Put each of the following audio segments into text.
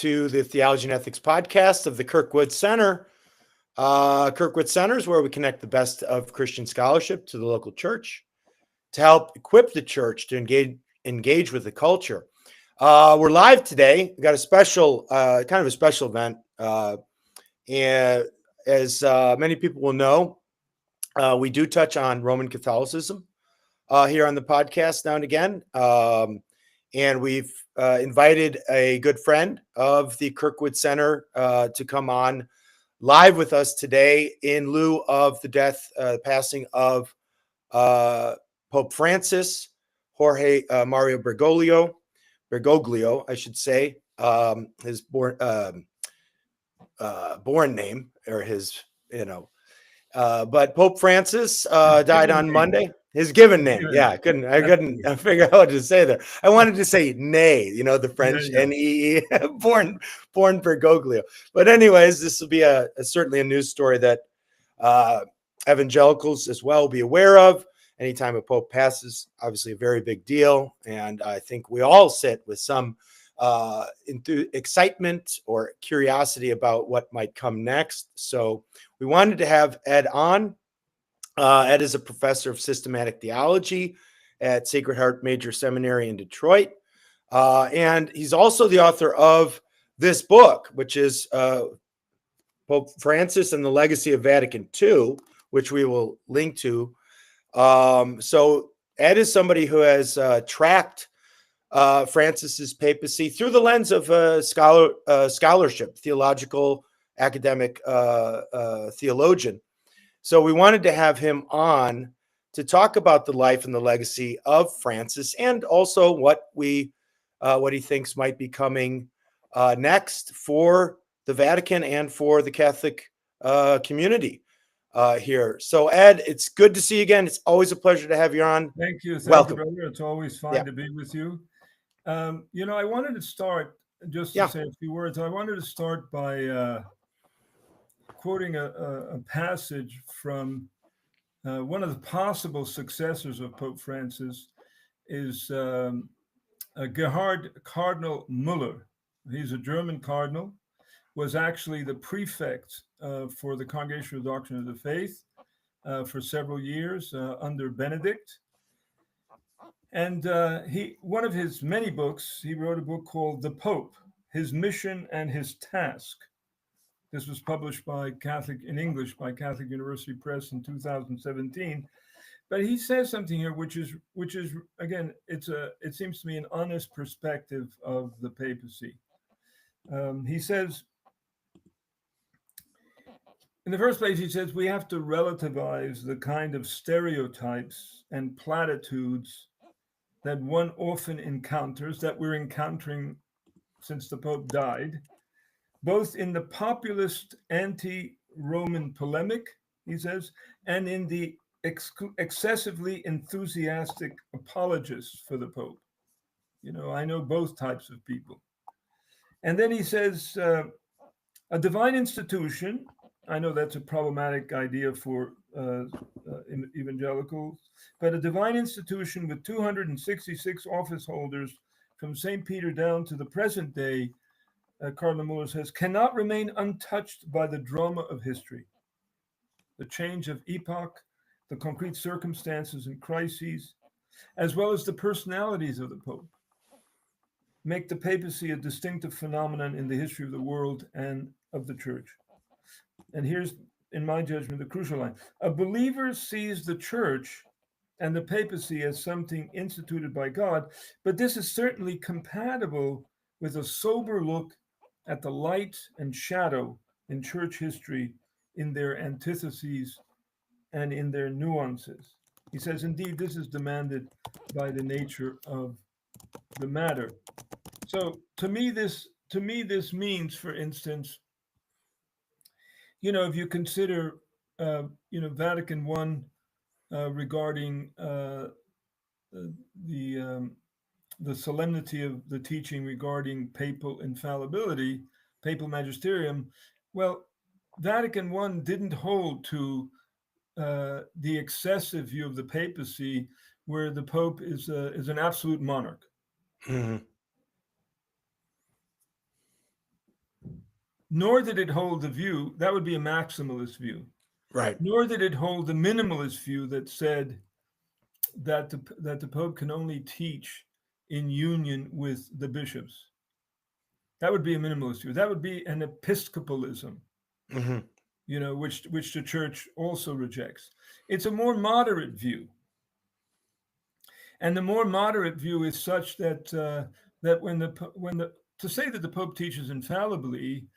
to the Theology and Ethics podcast of the Kirkwood Center. Kirkwood Center is where we connect the best of Christian scholarship to the local church to help equip the church to engage with the culture. We're live today. We got a special, kind of a special event. And as many people will know, we do touch on Roman Catholicism here on the podcast now and again. And we've invited a good friend of the Kirkwood Center to come on live with us today in lieu of the passing of Pope Francis, Jorge Mario Bergoglio, I should say, his born name or his, but Pope Francis died on Monday. His given name, yeah, I couldn't figure out what to say there. I wanted to say Ney, the French N-E-E, born Bergoglio. But anyways, this will be certainly a news story that evangelicals as well will be aware of. Anytime a pope passes, obviously a very big deal, and I think we all sit with some excitement or curiosity about what might come next. So we wanted to have Ed on. Ed is a professor of systematic theology at Sacred Heart Major Seminary in Detroit. And he's also the author of this book, which is Pope Francis and the Legacy of Vatican II, which we will link to. So Ed is somebody who has tracked Francis's papacy through the lens of scholarship, theological, academic theologian. So we wanted to have him on to talk about the life and the legacy of Francis, and also what he thinks might be coming next for the Vatican and for the Catholic community here. So Ed, it's good to see you again. It's always a pleasure to have you on. Thank you. Welcome. You, brother. It's always fun to be with you. I wanted to start just to say a few words. I wanted to start by quoting a passage from one of the possible successors of Pope Francis is Gerhard Cardinal Muller. He's a German cardinal, was actually the prefect for the Congregation of Doctrine of the Faith for several years under Benedict. And one of his many books, he wrote a book called The Pope, His Mission and His Task. This was published in English by Catholic University Press in 2017. But he says something here, which is again, it seems to me an honest perspective of the papacy. He says, in the first place, he says we have to relativize the kind of stereotypes and platitudes that one often encounters, that we're encountering since the Pope died, both in the populist anti-Roman polemic, he says, and in the excessively enthusiastic apologists for the Pope. I know both types of people. And then he says, a divine institution, I know that's a problematic idea for evangelicals, but a divine institution with 266 office holders from St. Peter down to the present day, Cardinal Muller says, cannot remain untouched by the drama of history. The change of epoch, the concrete circumstances and crises, as well as the personalities of the Pope, make the papacy a distinctive phenomenon in the history of the world and of the Church. And here's, in my judgment, the crucial line. A believer sees the Church and the papacy as something instituted by God, but this is certainly compatible with a sober look at the light and shadow in church history, in their antitheses and in their nuances. He says, indeed, this is demanded by the nature of the matter. So to me, this means, for instance, if you consider, Vatican I regarding the solemnity of the teaching regarding papal infallibility, papal magisterium, well, Vatican I didn't hold to the excessive view of the papacy, where the Pope is an absolute monarch. Mm-hmm. nor did it hold the view that would be a maximalist view. Right. Nor did it hold the minimalist view that said that the Pope can only teach in union with the bishops. That would be a minimalist view. That would be an Episcopalism, Hmm. which the Church also rejects. It's a more moderate view, and the more moderate view is such that that when the to say that the Pope teaches infallibly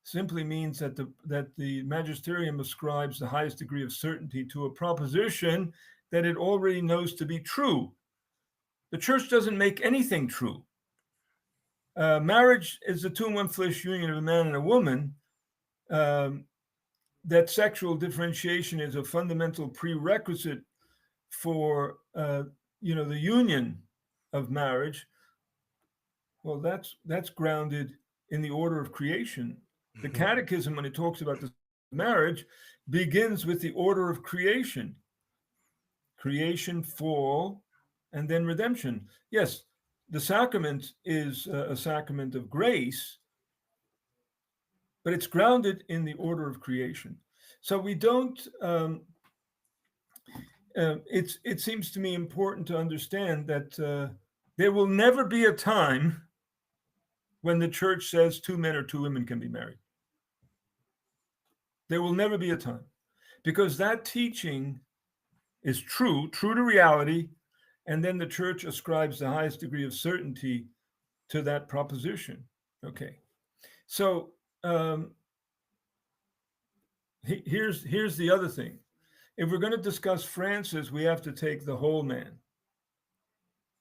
simply means that the magisterium ascribes the highest degree of certainty to a proposition that it already knows to be true. The Church doesn't make anything true. Marriage is the two in one flesh union of a man and a woman. That sexual differentiation is a fundamental prerequisite for the union of marriage. Well, that's grounded in the order of creation. The Catechism, when it talks about the marriage, begins with the order of creation. Creation, fall, and then redemption. Yes, the sacrament is a sacrament of grace, but it's grounded in the order of creation. So we don't. It seems to me important to understand that there will never be a time when the Church says 2 men or 2 women can be married. There will never be a time, because that teaching is true to reality, and then the Church ascribes the highest degree of certainty to that proposition. Okay, so here's the other thing. If we're going to discuss Francis, we have to take the whole man.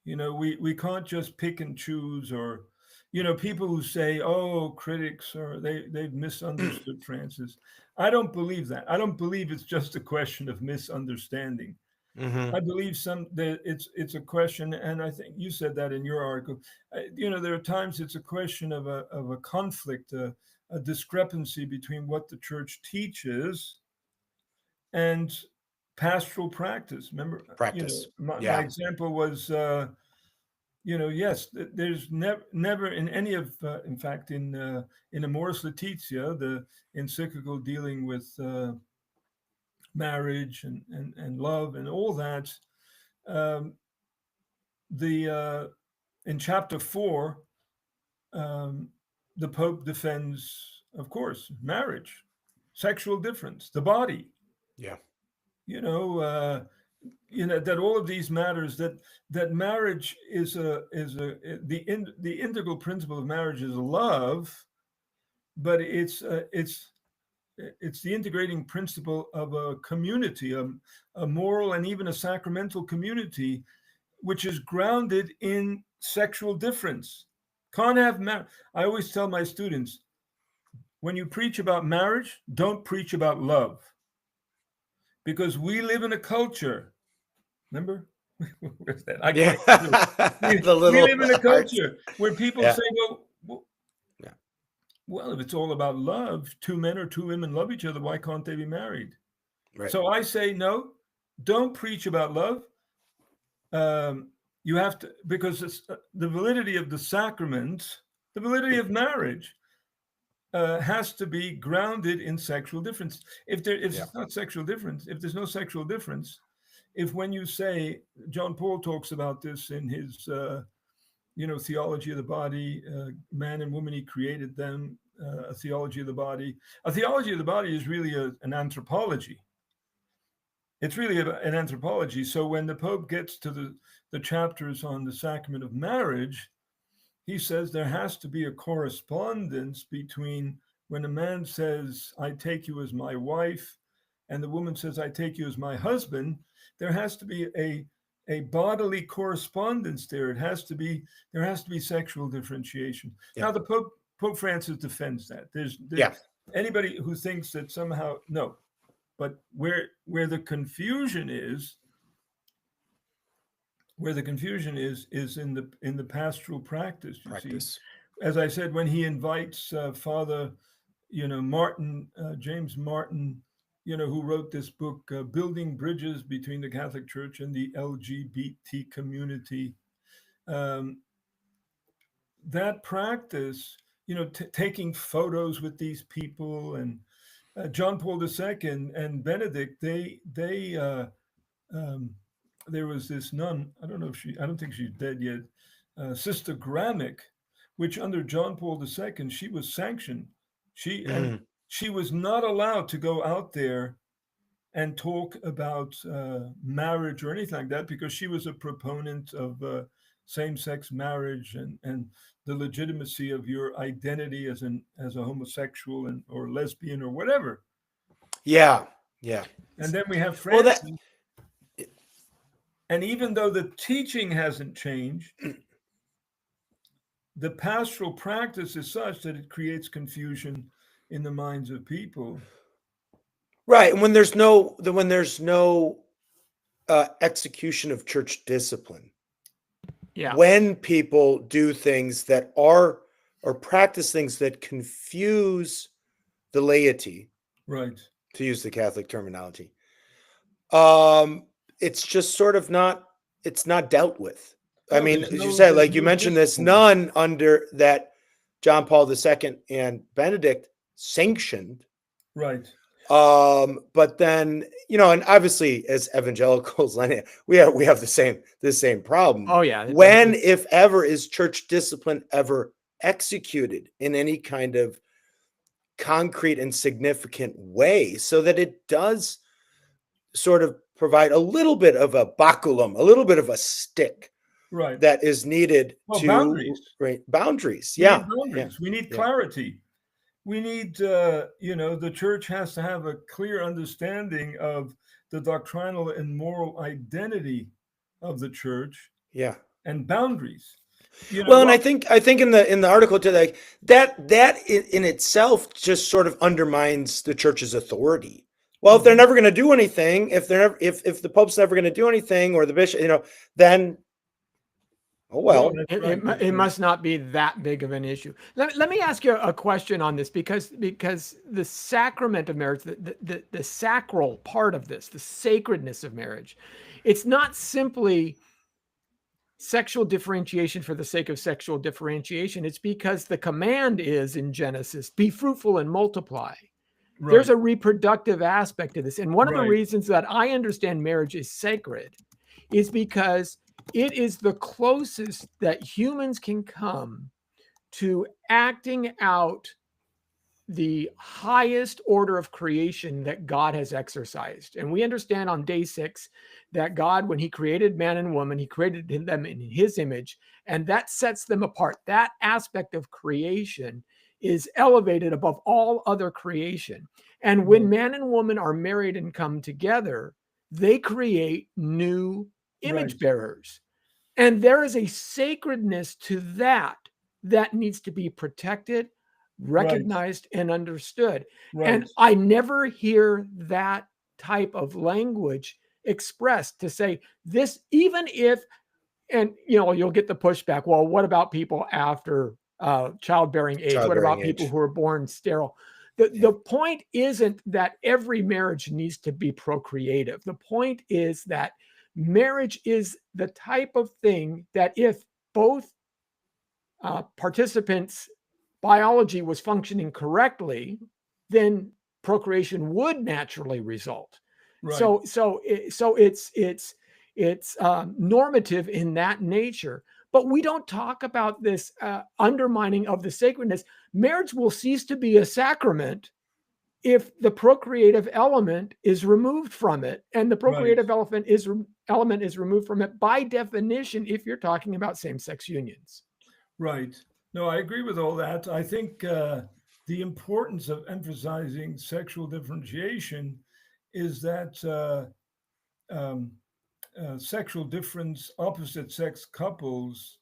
We can't just pick and choose, or people who say, oh, critics or they've misunderstood Francis. I don't believe that. I don't believe it's just a question of misunderstanding. Hmm. I believe it's a question, and I think you said that in your article. There are times it's a question of a conflict, a discrepancy between what the Church teaches and pastoral practice. Remember, Practice. my Yeah. example was, yes, there's never in any of, in fact, in Amoris Laetitia, the encyclical dealing with marriage and love and all that, in chapter 4, the Pope defends, of course, marriage, sexual difference, the body. Yeah. That all of these matters, that marriage is the integral principle of marriage is love, but it's the integrating principle of a community, a moral and even a sacramental community, which is grounded in sexual difference. Can't have I always tell my students, when you preach about marriage, don't preach about love, because we live in a culture. Remember? Where's that? Yeah. We The little live in a hearts. culture where people Yeah. say, Yeah. well, if it's all about love, 2 men or 2 women love each other, why can't they be married? Right. So I say, no, don't preach about love. You have to, because it's, the validity of the sacrament, the validity of marriage has to be grounded in sexual difference. If it's not sexual difference, if there's no sexual difference, if when you say, John Paul talks about this in his, theology of the body, man and woman, he created them, a theology of the body. A theology of the body is really an anthropology. It's really an anthropology. So when the Pope gets to the chapters on the sacrament of marriage, he says there has to be a correspondence between when a man says, I take you as my wife, and the woman says, I take you as my husband. There has to be a bodily correspondence there. There has to be sexual differentiation. Yeah. Now, the Pope Francis defends that. There's anybody who thinks that somehow, no. But where the confusion is in the pastoral practice. See, as I said, when he invites Father, Martin, James Martin, who wrote this book, Building Bridges Between the Catholic Church and the LGBT Community, that practice, taking photos with these people, and John Paul II and Benedict, um, there was this nun. I don't think she's dead yet. Sister Gramick, which under John Paul II, she was sanctioned. Mhm. She was not allowed to go out there and talk about marriage or anything like that, because she was a proponent of same-sex marriage and the legitimacy of your identity as a homosexual or lesbian or whatever. Yeah. Yeah. And then we have Well, that Francis, and even though the teaching hasn't changed, the pastoral practice is such that it creates confusion in the minds of people. right. And when there's no execution of church discipline, Yeah. when people do things that are or practice things that confuse the laity, Right. to use the Catholic terminology, um, it's just sort of not. It's not dealt with. I No, mean, as you said, there's like you no mentioned, this discipline. nun under that John Paul II and Benedict sanctioned. Right. But then, and obviously as evangelicals, we have the same problem. Oh yeah. When, if ever, is church discipline ever executed in any kind of concrete and significant way, so that it does sort of provide a little bit of a baculum, a little bit of a stick Right. that is needed Well, to boundaries. boundaries. We Yeah, need boundaries. We need yeah. clarity. We need, the church has to have a clear understanding of the doctrinal and moral identity of the church yeah. and boundaries. Well, and I think in the article too, like that in itself just sort of undermines the church's authority. Well, if they're never going to do anything, if the Pope's never going to do anything, or the bishop, then well. It must not be that big of an issue. Let me ask you a question on this, because the sacrament of marriage, the sacral part of this, the sacredness of marriage, it's not simply sexual differentiation for the sake of sexual differentiation. It's because the command is in Genesis, be fruitful and multiply. Right. There's a reproductive aspect to this. And one of the Right. reasons that I understand marriage is sacred is because it is the closest that humans can come to acting out the highest order of creation that God has exercised. And we understand on day 6 that God, when he created man and woman, he created them in his image, and that sets them apart. That aspect of creation is elevated above all other creation. And when man and woman are married and come together, they create new image bearers. And there is a sacredness to that needs to be protected, recognized, and understood. And I never hear that type of language expressed to say this, even if, and you'll get the pushback. Well, what about people after childbearing age? What about people who are born sterile? The point isn't that every marriage needs to be procreative. The point is that marriage is the type of thing that if both participants' biology was functioning correctly, then procreation would naturally result. Right. So it's normative in that nature. But we don't talk about this undermining of the sacredness. Marriage will cease to be a sacrament if the procreative element is removed from it, and the procreative element is removed from it by definition if you're talking about same-sex unions. Right. No, I agree with all that. I think the importance of emphasizing sexual differentiation is that sexual difference, opposite sex couples,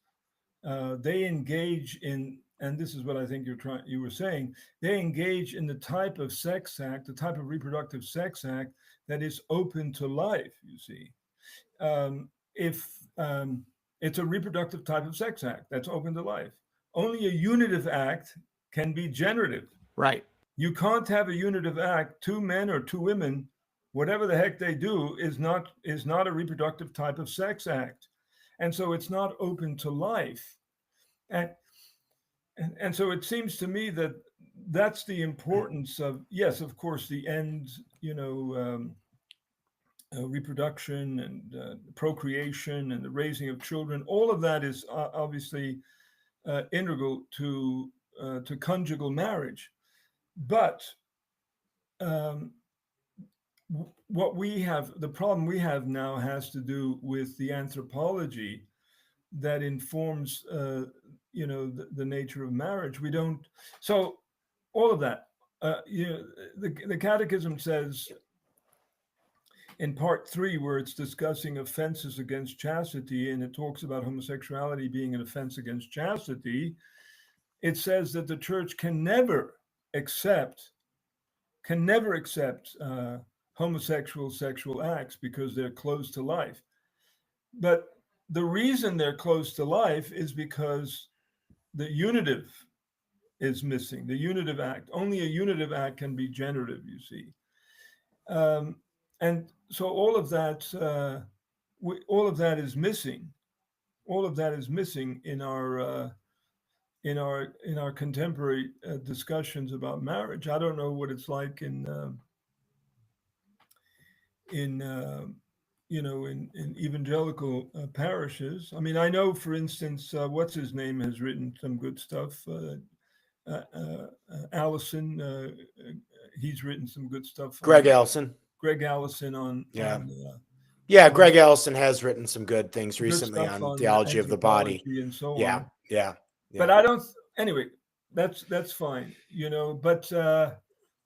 they engage in, and this is what I think you were saying, they engage in the type of sex act, the type of reproductive sex act that is open to life, you see. If it's a reproductive type of sex act that's open to life. Only a unitive act can be generative. Right. You can't have a unitive act, 2 men or 2 women, whatever the heck they do is not a reproductive type of sex act. And so it's not open to life. and so it seems to me that that's the importance of, yes, of course, the end, reproduction and procreation and the raising of children. All of that is obviously integral to conjugal marriage. But um, what we have, the problem we have now has to do with the anthropology that informs, the nature of marriage. We don't, so all of that, the Catechism says in part 3, where it's discussing offenses against chastity, and it talks about homosexuality being an offense against chastity, it says that the church can never accept homosexual sexual acts because they're close to life. But the reason they're close to life is because the unitive is missing. The unitive act. Only a unitive act can be generative, you see. And so all of that is missing. All of that is missing in our contemporary discussions about marriage. I don't know what it's like in evangelical parishes. I mean, I know, for instance, what's his name has written some good stuff. Allison, he's written some good stuff. Greg Allison. Greg Allison on Yeah. on, Yeah, Greg Allison has written some good things good recently stuff on theology of the body. and so Yeah, on. yeah. But I don't. Anyway, that's fine, But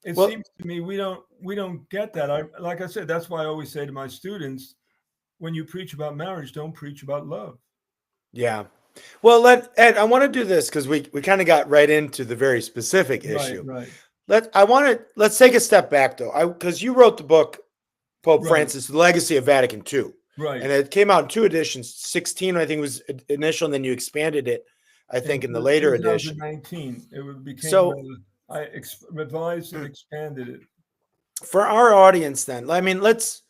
it Well- seems to me we don't get that. Like I said, that's why I always say to my students, when you preach about marriage, don't preach about love. Yeah. Well, Ed, I want to do this because we kind of got right into the very specific issue. Right. Let's take a step back though. Because you wrote the book, Pope Right. Francis, The Legacy of Vatican II. Right. And it came out in 2 editions. 16, I think, was initial, and then you expanded it, I think, in the later edition. 2019, it became. So- I revised and expanded it. For our audience, then, I mean, let's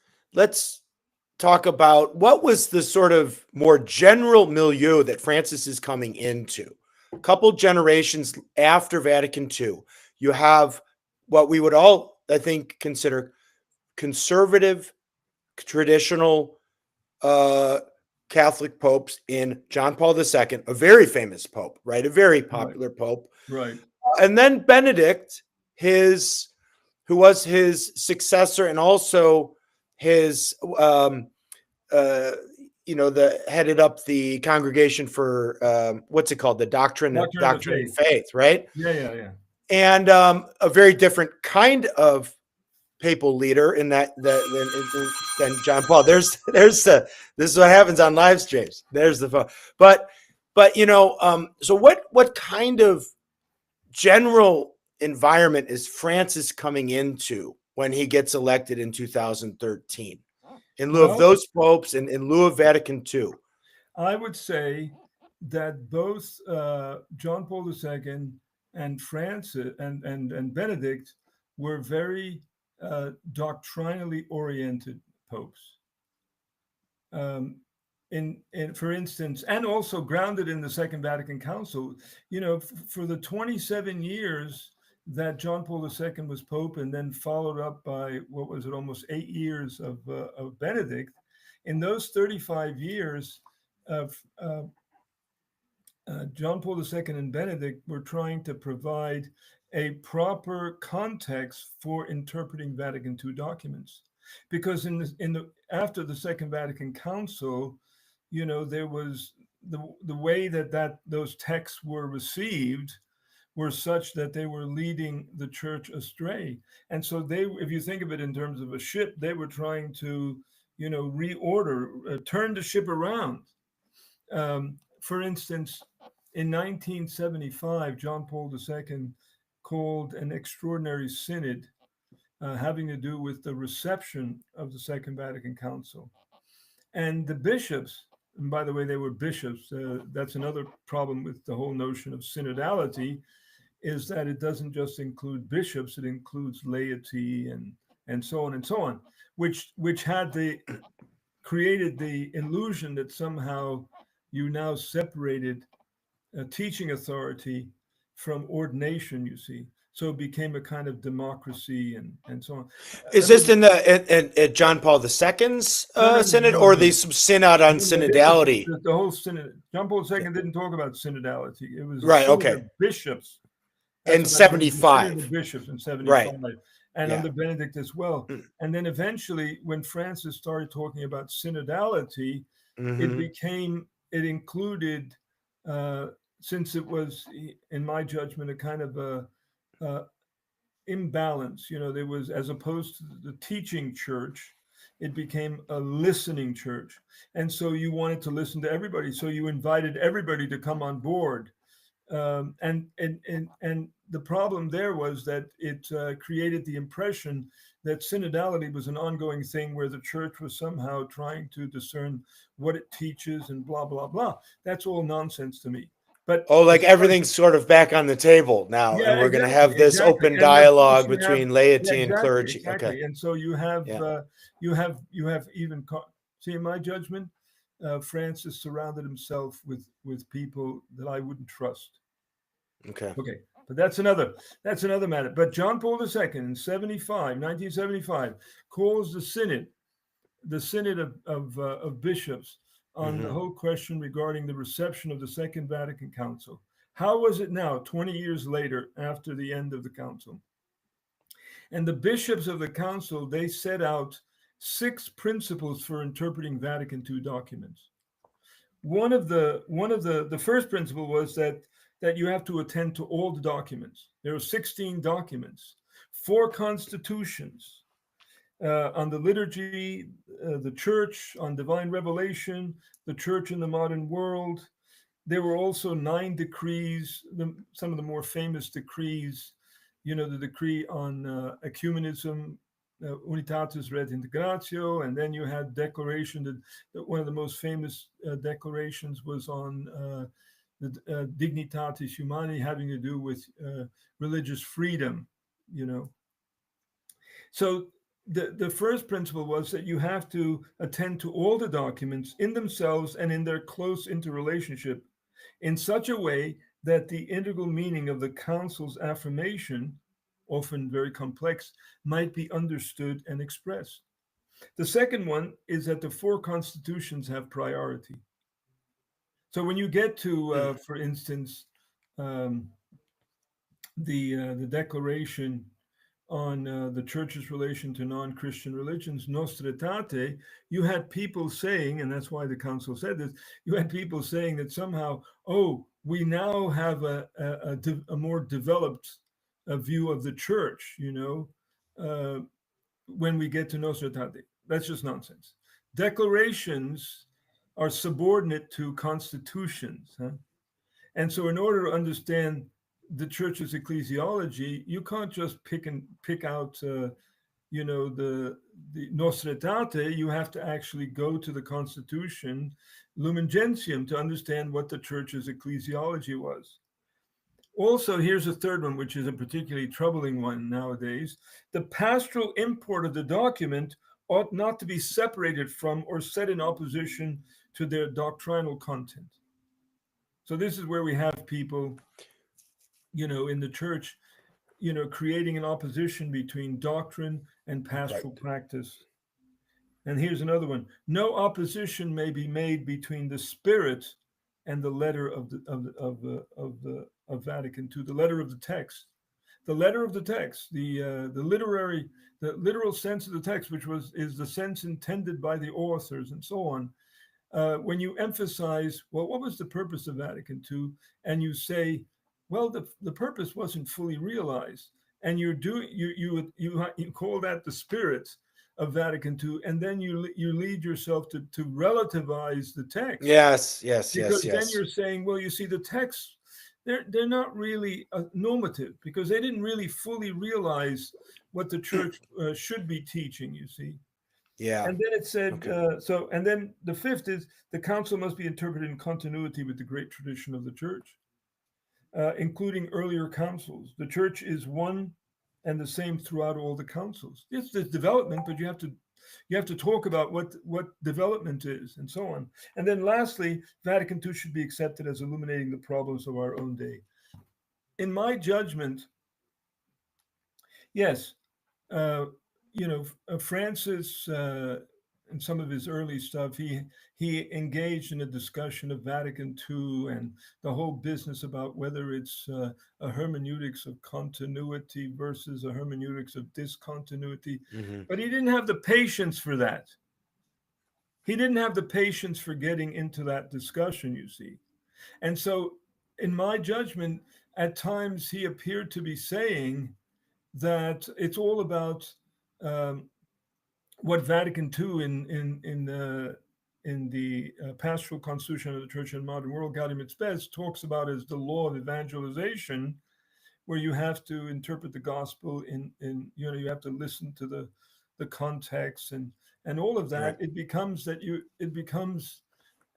talk about what was the sort of more general milieu that Francis is coming into. A couple generations after Vatican II, you have what we would all, I think, consider conservative, traditional Catholic popes in John Paul II, a very famous pope, right? A very popular pope. Right. And then Benedict, who was his successor and also his headed up the congregation for what's it called, the doctrine of and faith, right? Yeah. And a very different kind of papal leader in that than John Paul. This is what happens on live streams. There's the phone. But so what kind of general environment is Francis coming into when he gets elected in 2013? In lieu of those popes and in lieu of Vatican II? I would say that both John Paul II and Francis and Benedict were very doctrinally oriented popes. For instance, and also grounded in the Second Vatican Council. For the 27 years that John Paul II was Pope, and then followed up by, what was it, almost 8 years of Benedict. In those 35 years of John Paul II and Benedict were trying to provide a proper context for interpreting Vatican II documents, because after the Second Vatican Council, there was the way that those texts were received were such that they were leading the church astray. And so if you think of it in terms of a ship, they were trying to, reorder, turn the ship around. For instance, in 1975, John Paul II called an extraordinary synod having to do with the reception of the Second Vatican Council. And the bishops, and by the way, they were bishops. That's another problem with the whole notion of synodality, is that it doesn't just include bishops, it includes laity and so on, which created the illusion that somehow you now separated teaching authority from ordination, you see. So it became a kind of democracy and so on. Is this in at John Paul II's synod, or the synod on synodality? The whole synod. John Paul II didn't talk about synodality. It was a Right. synod Okay. of bishops. In 75. The bishops in 75. Right. And Yeah. under Benedict as well. And then eventually, when Francis started talking about synodality, it included, since it was, in my judgment, a kind of a imbalance. There was, as opposed to the teaching church, it became a listening church. And so you wanted to listen to everybody. So you invited everybody to come on board. And the problem there was that it created the impression that synodality was an ongoing thing where the church was somehow trying to discern what it teaches and blah, blah, blah. That's all nonsense to me. But like everything's sort of back on the table now, and we're going to have this open dialogue between laity and clergy. Exactly. Okay. And so you have you have even see, in my judgment, Francis surrounded himself with people that I wouldn't trust. Okay. But that's another matter. But John Paul II in 1975, calls the synod of bishops on the whole question regarding the reception of the Second Vatican Council. How was it now, 20 years later, after the end of the council? And the bishops of the council, they set out 6 principles for interpreting Vatican II documents. One of the first principle was that you have to attend to all the documents. There are 16 documents, 4 constitutions, on the liturgy, the church, on divine revelation, the church in the modern world. There were also 9 decrees, some of the more famous decrees, the decree on ecumenism, Unitatis Redintegratio, and then you had declaration that one of the most famous declarations was on the Dignitatis Humanae, having to do with religious freedom, So the first principle was that you have to attend to all the documents in themselves and in their close interrelationship in such a way that the integral meaning of the council's affirmation, often very complex, might be understood and expressed. The second one is that the 4 constitutions have priority. So when you get to, for instance, the declaration on the church's relation to non-Christian religions, Nostra Aetate, you had people saying, and that's why the council said this, you had people saying that somehow, we now have a more developed view of the church, when we get to Nostra Aetate. That's just nonsense. Declarations are subordinate to constitutions. And so in order to understand the church's ecclesiology, you can't just pick out, the Nostra Aetate. You have to actually go to the Constitution, Lumen Gentium, to understand what the church's ecclesiology was. Also, here's a third one, which is a particularly troubling one nowadays. The pastoral import of the document ought not to be separated from or set in opposition to their doctrinal content. So this is where we have people, in the church, creating an opposition between doctrine and pastoral practice. And here's another one. No opposition may be made between the spirit and the letter of Vatican II, the letter of the text. The letter of the text, the literal sense of the text, which is the sense intended by the authors and so on. When you emphasize, well, what was the purpose of Vatican II? And you say, well, the purpose wasn't fully realized, and you call that the spirit of Vatican II, and then you lead yourself to relativize the text. Yes. Because then you're saying, well, you see, the texts, they're not really normative, because they didn't really fully realize what the church should be teaching, you see. Yeah. And then it said, and then the fifth is the council must be interpreted in continuity with the great tradition of the church, including earlier councils. The church is one and the same throughout all the councils. It's the development, but you have to talk about what development is and so on. And then lastly, Vatican II should be accepted as illuminating the problems of our own day. in my judgment, yes, uh, Francis, in some of his early stuff, he engaged in a discussion of Vatican II and the whole business about whether it's a hermeneutics of continuity versus a hermeneutics of discontinuity. Mhm. But he didn't have the patience for that. He didn't have the patience for getting into that discussion, you see. And so, in my judgment, at times he appeared to be saying that it's all about um, what Vatican II in the Pastoral Constitution of the Church in the Modern World, Gaudium et Spes, talks about as the law of evangelization, where you have to interpret the gospel in you have to listen to the context and all of that. Right. It becomes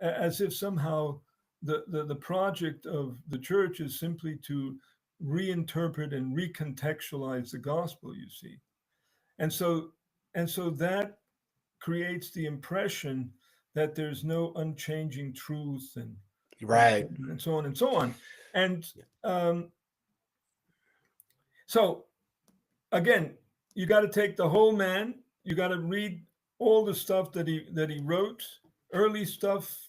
as if somehow the project of the church is simply to reinterpret and recontextualize the gospel, you see. And so that creates the impression that there's no unchanging truth Right. and so on and so on. And um, so again, you got to take the whole man. You got to read all the stuff that he wrote, early stuff.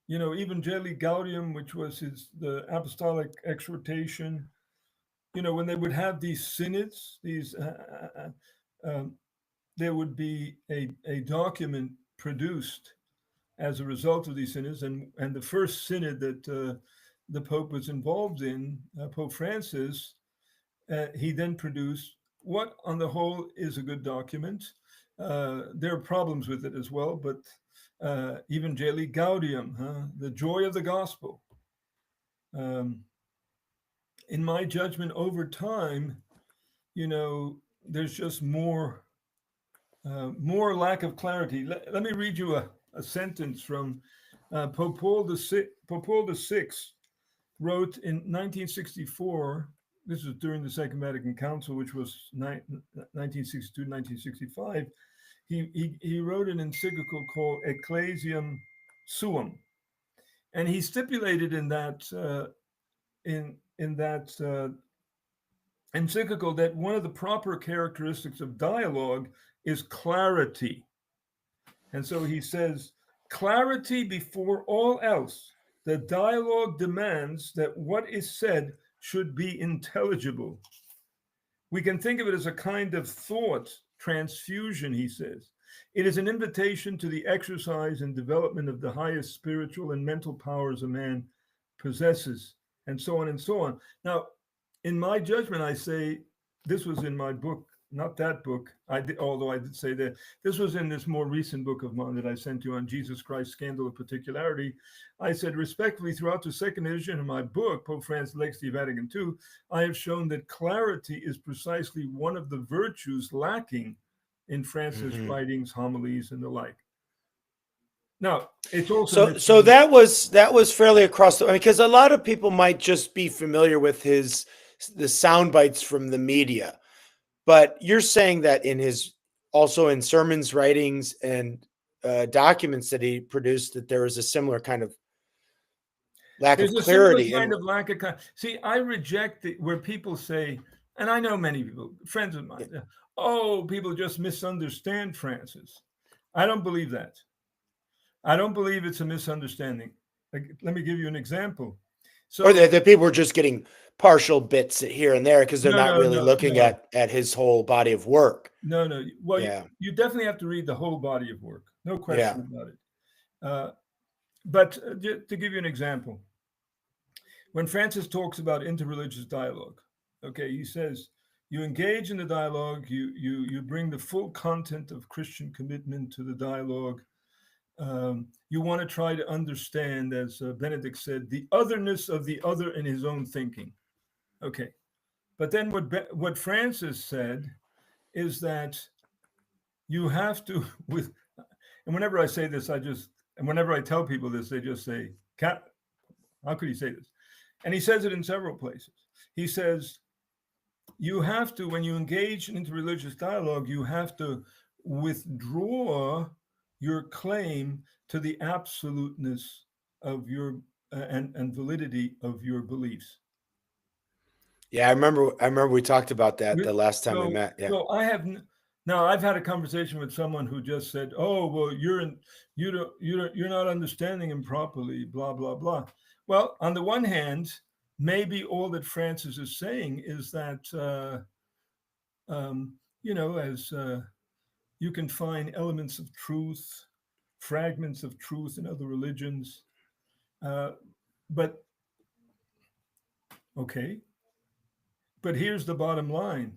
Evangelii Gaudium, which was the apostolic exhortation. When they would have these synods, there would be a document produced as a result of these synods, and the first synod that the Pope was involved in, Pope Francis, he then produced what, on the whole, is a good document. There are problems with it as well, but Evangelii Gaudium, the joy of the gospel. In my judgment, over time, there's just more lack of clarity. Let me read you a sentence from Pope Paul VI wrote in 1964. This was during the Second Vatican Council, which was 1962, 1965. He wrote an encyclical called Ecclesiam Suum, and he stipulated in that encyclical that one of the proper characteristics of dialogue is clarity. And so he says, clarity before all else. The dialogue demands that what is said should be intelligible. We can think of it as a kind of thought transfusion, he says. It is an invitation to the exercise and development of the highest spiritual and mental powers a man possesses, and so on and so on. Now, in my judgment, I say, this was in my book, not that book, although I did say that. This was in this more recent book of mine that I sent you on Jesus Christ, Scandal of Particularity. I said, respectfully, throughout the second edition of my book, Pope Francis Legacy of Vatican II, I have shown that clarity is precisely one of the virtues lacking in Francis' writings, homilies, and the like. Now, it's also so that was fairly across the, because a lot of people might just be familiar with the sound bites from the media, but you're saying that also in sermons, writings, and documents that he produced, that there was a similar kind of lack There's of clarity. A kind of lack of see, I reject where people say, and I know many people, friends of mine, people just misunderstand Francis. I don't believe that. I don't believe it's a misunderstanding. Let me give you an example. So, or that people are just getting partial bits here and there because they're not really looking at his whole body of work. No. Well, you definitely have to read the whole body of work. No question about it. But to give you an example, when Francis talks about interreligious dialogue, okay, he says, you engage in the dialogue, you bring the full content of Christian commitment to the dialogue. You want to try to understand, as Benedict said, the otherness of the other in his own thinking. Okay. But then what Francis said is that you have to, and whenever I say this, and whenever I tell people this, they just say, how could he say this? And he says it in several places. He says, you have to, when you engage in interreligious dialogue, you have to withdraw your claim to the absoluteness of your and validity of your beliefs. Yeah, I remember we talked about that the last time we So, met. Yeah. so now I've had a conversation with someone who just said, "Oh, well, you're not understanding him properly." Blah blah blah. Well, on the one hand, maybe all that Francis is saying is that as you can find elements of truth, fragments of truth in other religions, uh, but okay. But here's the bottom line: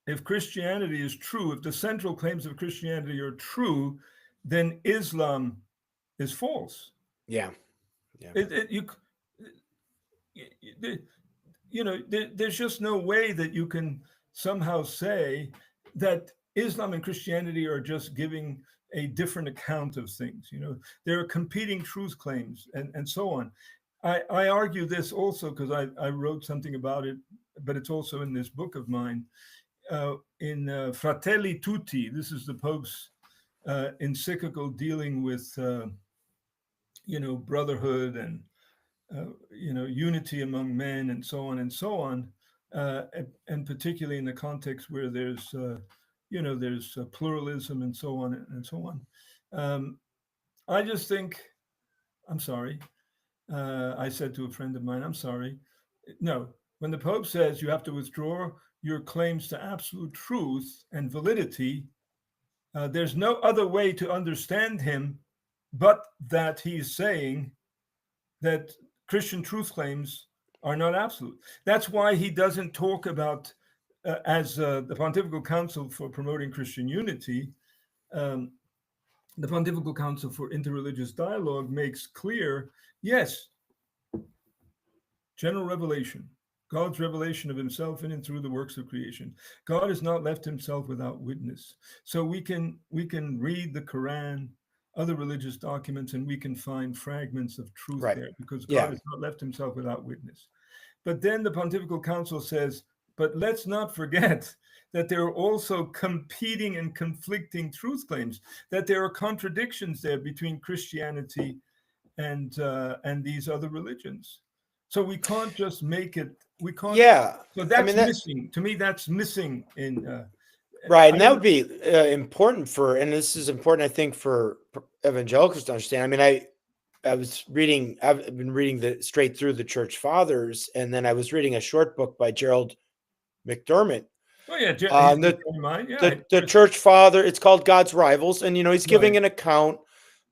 if Christianity is true, if the central claims of Christianity are true, then Islam is false. Yeah. Yeah. There's just no way that you can somehow say that Islam and Christianity are just giving a different account of things. There are competing truth claims and so on. I argue this also because I wrote something about it, but it's also in this book of mine. In Fratelli Tutti, this is the Pope's encyclical dealing with brotherhood and unity among men and so on and so on, and particularly in the context where there's pluralism and so on and so on. I just think, I'm sorry. I said to a friend of mine, I'm sorry. No, when the Pope says you have to withdraw your claims to absolute truth and validity, there's no other way to understand him but that he's saying that Christian truth claims are not absolute. That's why he doesn't talk about, as the Pontifical Council for Promoting Christian Unity, the Pontifical Council for Interreligious Dialogue makes clear, yes, general revelation, God's revelation of himself in and through the works of creation. God has not left himself without witness. So we can read the Quran, other religious documents, and we can find fragments of truth Right. there because Yeah. God has not left himself without witness. But then the Pontifical Council says, but let's not forget that there are also competing and conflicting truth claims, that there are contradictions there between Christianity and these other religions. So we can't just make it. We can't. Yeah. So I that's mean, missing. To me, that's missing in. right. I And that don't would be important and this is important, I think, for evangelicals to understand. I mean, I've been reading straight through the Church Fathers, and then I was reading a short book by Gerald McDermott. Oh yeah, he's Uh, a the, friend of mine. Yeah, the Church Father, it's called God's Rivals. And, he's giving right, an account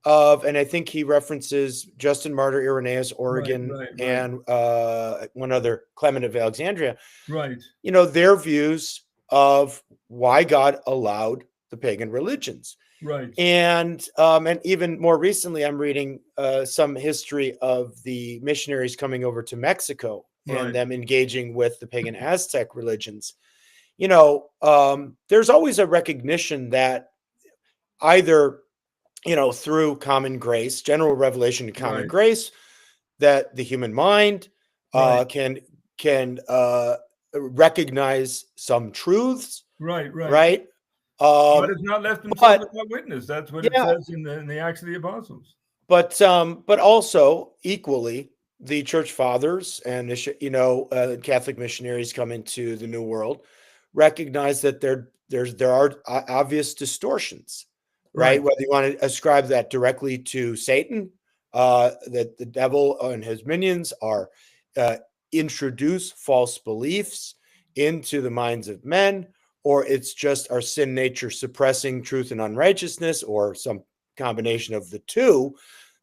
of, and I think he references Justin Martyr, Irenaeus, right, Oregon, right, right, and one other, Clement of Alexandria, right, their views of why God allowed the pagan religions. right, And even more recently, I'm reading some history of the missionaries coming over to Mexico and right, them engaging with the pagan Aztec religions. There's always a recognition that either, through common grace, general revelation and common right, grace, that the human mind right, can recognize some truths, right, right. right? God Um, has not left himself but without witness. That's what it yeah, says in the Acts of the Apostles. but also equally, the church fathers and Catholic missionaries come into the New World, recognize that there are obvious distortions, Right, right? Whether you want to ascribe that directly to Satan, that the devil and his minions are uh, introduce false beliefs into the minds of men, or it's just our sin nature suppressing truth and unrighteousness, or some combination of the two.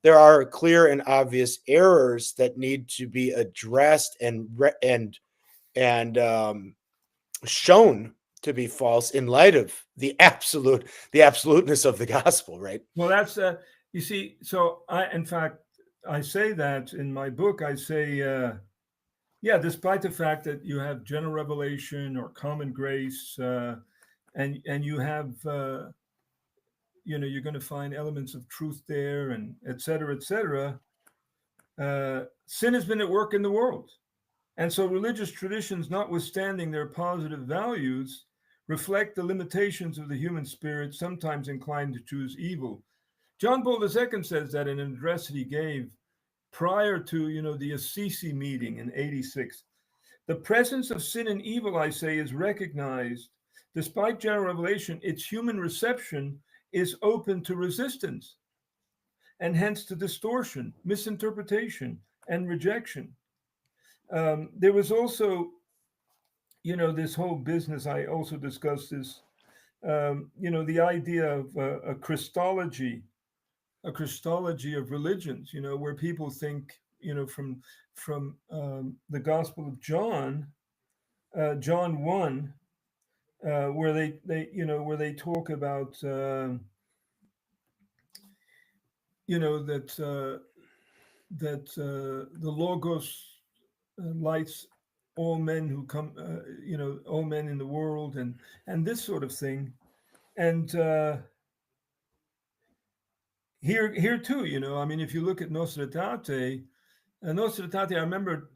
There are clear and obvious errors that need to be addressed and shown to be false in light of the absoluteness of the gospel, right? well, that's you see. So in fact, I say that in my book. I say, yeah, despite the fact that you have general revelation or common grace, and you have, you're going to find elements of truth there, and et cetera, et cetera. Sin has been at work in the world, and so religious traditions, notwithstanding their positive values, reflect the limitations of the human spirit, sometimes inclined to choose evil. John Paul II says that in an address that he gave prior to the Assisi meeting in '86. The presence of sin and evil, I say, is recognized. Despite general revelation, its human reception is open to resistance and hence to distortion, misinterpretation, and rejection. There was also, this whole business. I also discussed this, the idea of a Christology of religions, where people think, from the Gospel of John, John 1, where where they talk about, that the Logos lights all men who come, all men in the world, and this sort of thing. And here too, I mean, if you look at Nostra Aetate, I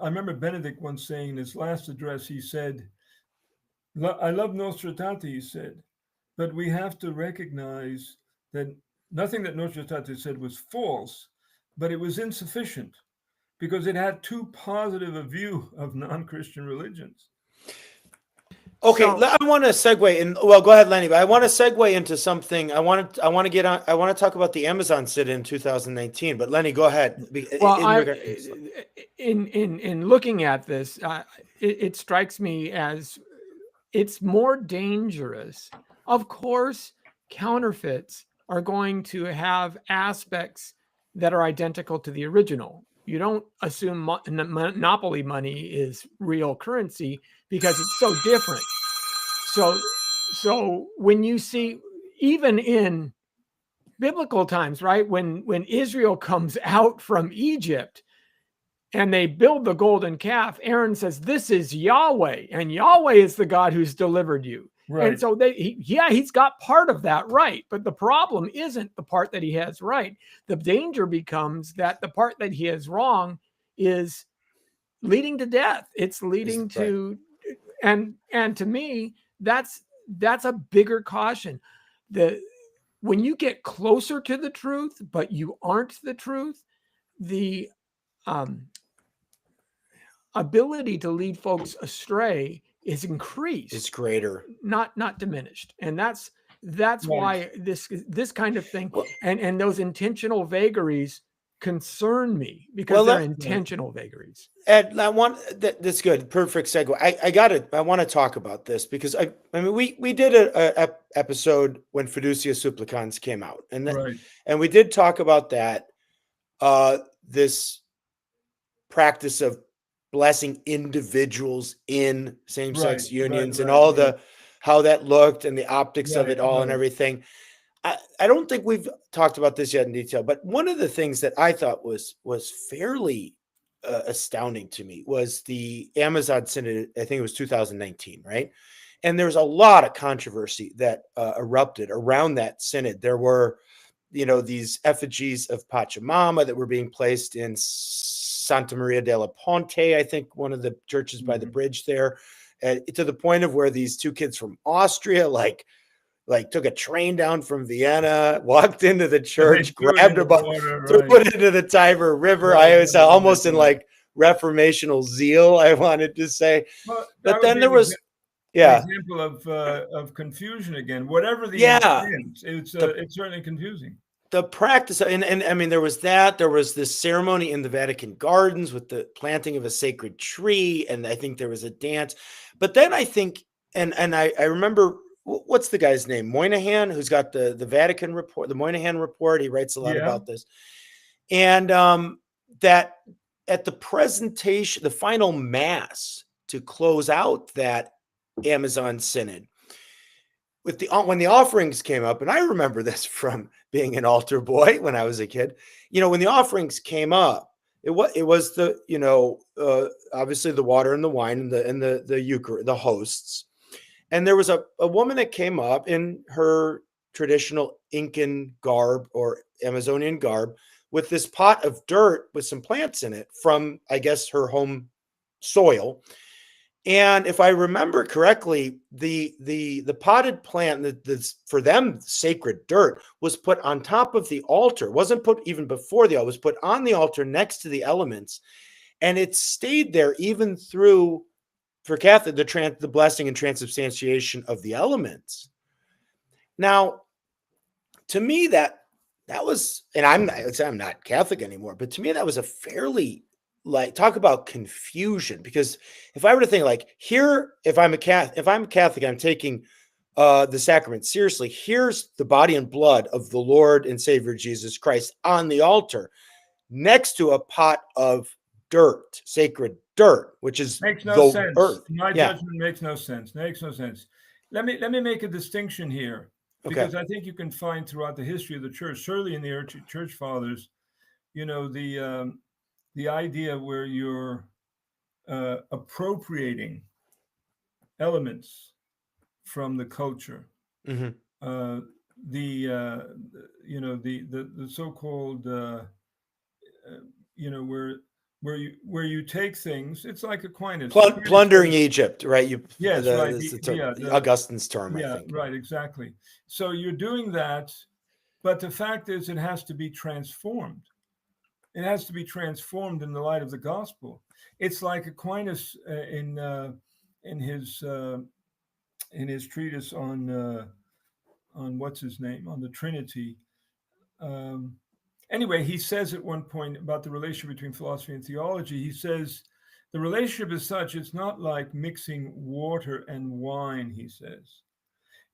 remember Benedict once saying in his last address, he said, "I love Nostra Aetate," he said, "but we have to recognize that nothing that Nostra Aetate said was false, but it was insufficient because it had too positive a view of non-Christian religions." Okay, So- I want to segue in. Well, go ahead, Lenny. But I want to segue into something. I want to get on. I want to talk about the Amazon sit-in in 2019. But Lenny, go ahead. Well, in looking at this, it strikes me as it's more dangerous. Of course, counterfeits are going to have aspects that are identical to the original. You don't assume monopoly money is real currency because it's so different. So when you see, even in biblical times, right, when Israel comes out from Egypt and they build the golden calf, Aaron says, "This is Yahweh, and Yahweh is the God who's delivered you." Right. And so he's got part of that right, but the problem isn't the part that he has right. The danger becomes that the part that he has wrong is leading to death. It's leading to, and to me, that's a bigger caution. When you get closer to the truth, but you aren't the truth, the ability to lead folks astray is increased. It's greater, not diminished. And that's why this kind of thing, and those intentional vagaries concern me, because they're intentional vagaries. Ed, that's good. Perfect segue. I want to talk about this because I mean, we did a episode when Fiducia Supplicans came out, and we did talk about that, this practice of blessing individuals in same-sex unions and all how that looked and the optics of it all and everything. I don't think we've talked about this yet in detail, but one of the things that I thought was fairly astounding to me was the Amazon Synod. I think it was 2019, right? And there was a lot of controversy that erupted around that synod. There were, these effigies of Pachamama that were being placed in Santa Maria della Ponte, I think one of the churches by the bridge there, to the point of where these two kids from Austria, like took a train down from Vienna, walked into the church, grabbed a bottle, threw it into the Tiber River. I was almost in like reformational zeal, I wanted to say. But then there was an example of confusion again. Whatever the intent, it's certainly confusing. The practice, and I mean, there was this ceremony in the Vatican Gardens with the planting of a sacred tree, and I think there was a dance. But then I think, and I remember, what's the guy's name? Moynihan, who's got the Vatican report, the Moynihan report. He writes a lot about this. And that at the presentation, the final mass to close out that Amazon Synod, when the offerings came up, and I remember this from being an altar boy when I was a kid, when the offerings came up, it was the, obviously the water and the wine and the Eucharist, the hosts. And there was a woman that came up in her traditional Incan garb or Amazonian garb with this pot of dirt with some plants in it from, I guess, her home soil. And if I remember correctly, the potted plant, the for them sacred dirt, was put on top of the altar. It wasn't put even before the altar. It was put on the altar next to the elements, and it stayed there even through for Catholic, the blessing and transubstantiation of the elements. Now, to me, that was, and I'm not Catholic anymore, but to me, that was a fairly, like, talk about confusion. Because if I were to think, like, here, if I'm a Catholic, I'm taking the sacrament seriously. Here's the body and blood of the Lord and Savior Jesus Christ on the altar, next to a pot of dirt, sacred dirt, which is Makes no the sense. earth. My Yeah. judgment makes no sense. Makes no sense. Let me make a distinction here, Okay. because I think you can find throughout the history of the church, certainly in the early church fathers, the idea where you're appropriating elements from the culture. Mhm. The so-called where you take things. It's like Aquinas. Plundering Egypt, right? Yes, right. Augustine's term, I Yeah, think. right, exactly. So you're doing that, but the fact is, it has to be transformed. It has to be transformed in the light of the gospel. It's like Aquinas in his treatise on what's his name, on the Trinity. Anyway, he says at one point about the relationship between philosophy and theology. He says the relationship is such, it's not like mixing water and wine, he says.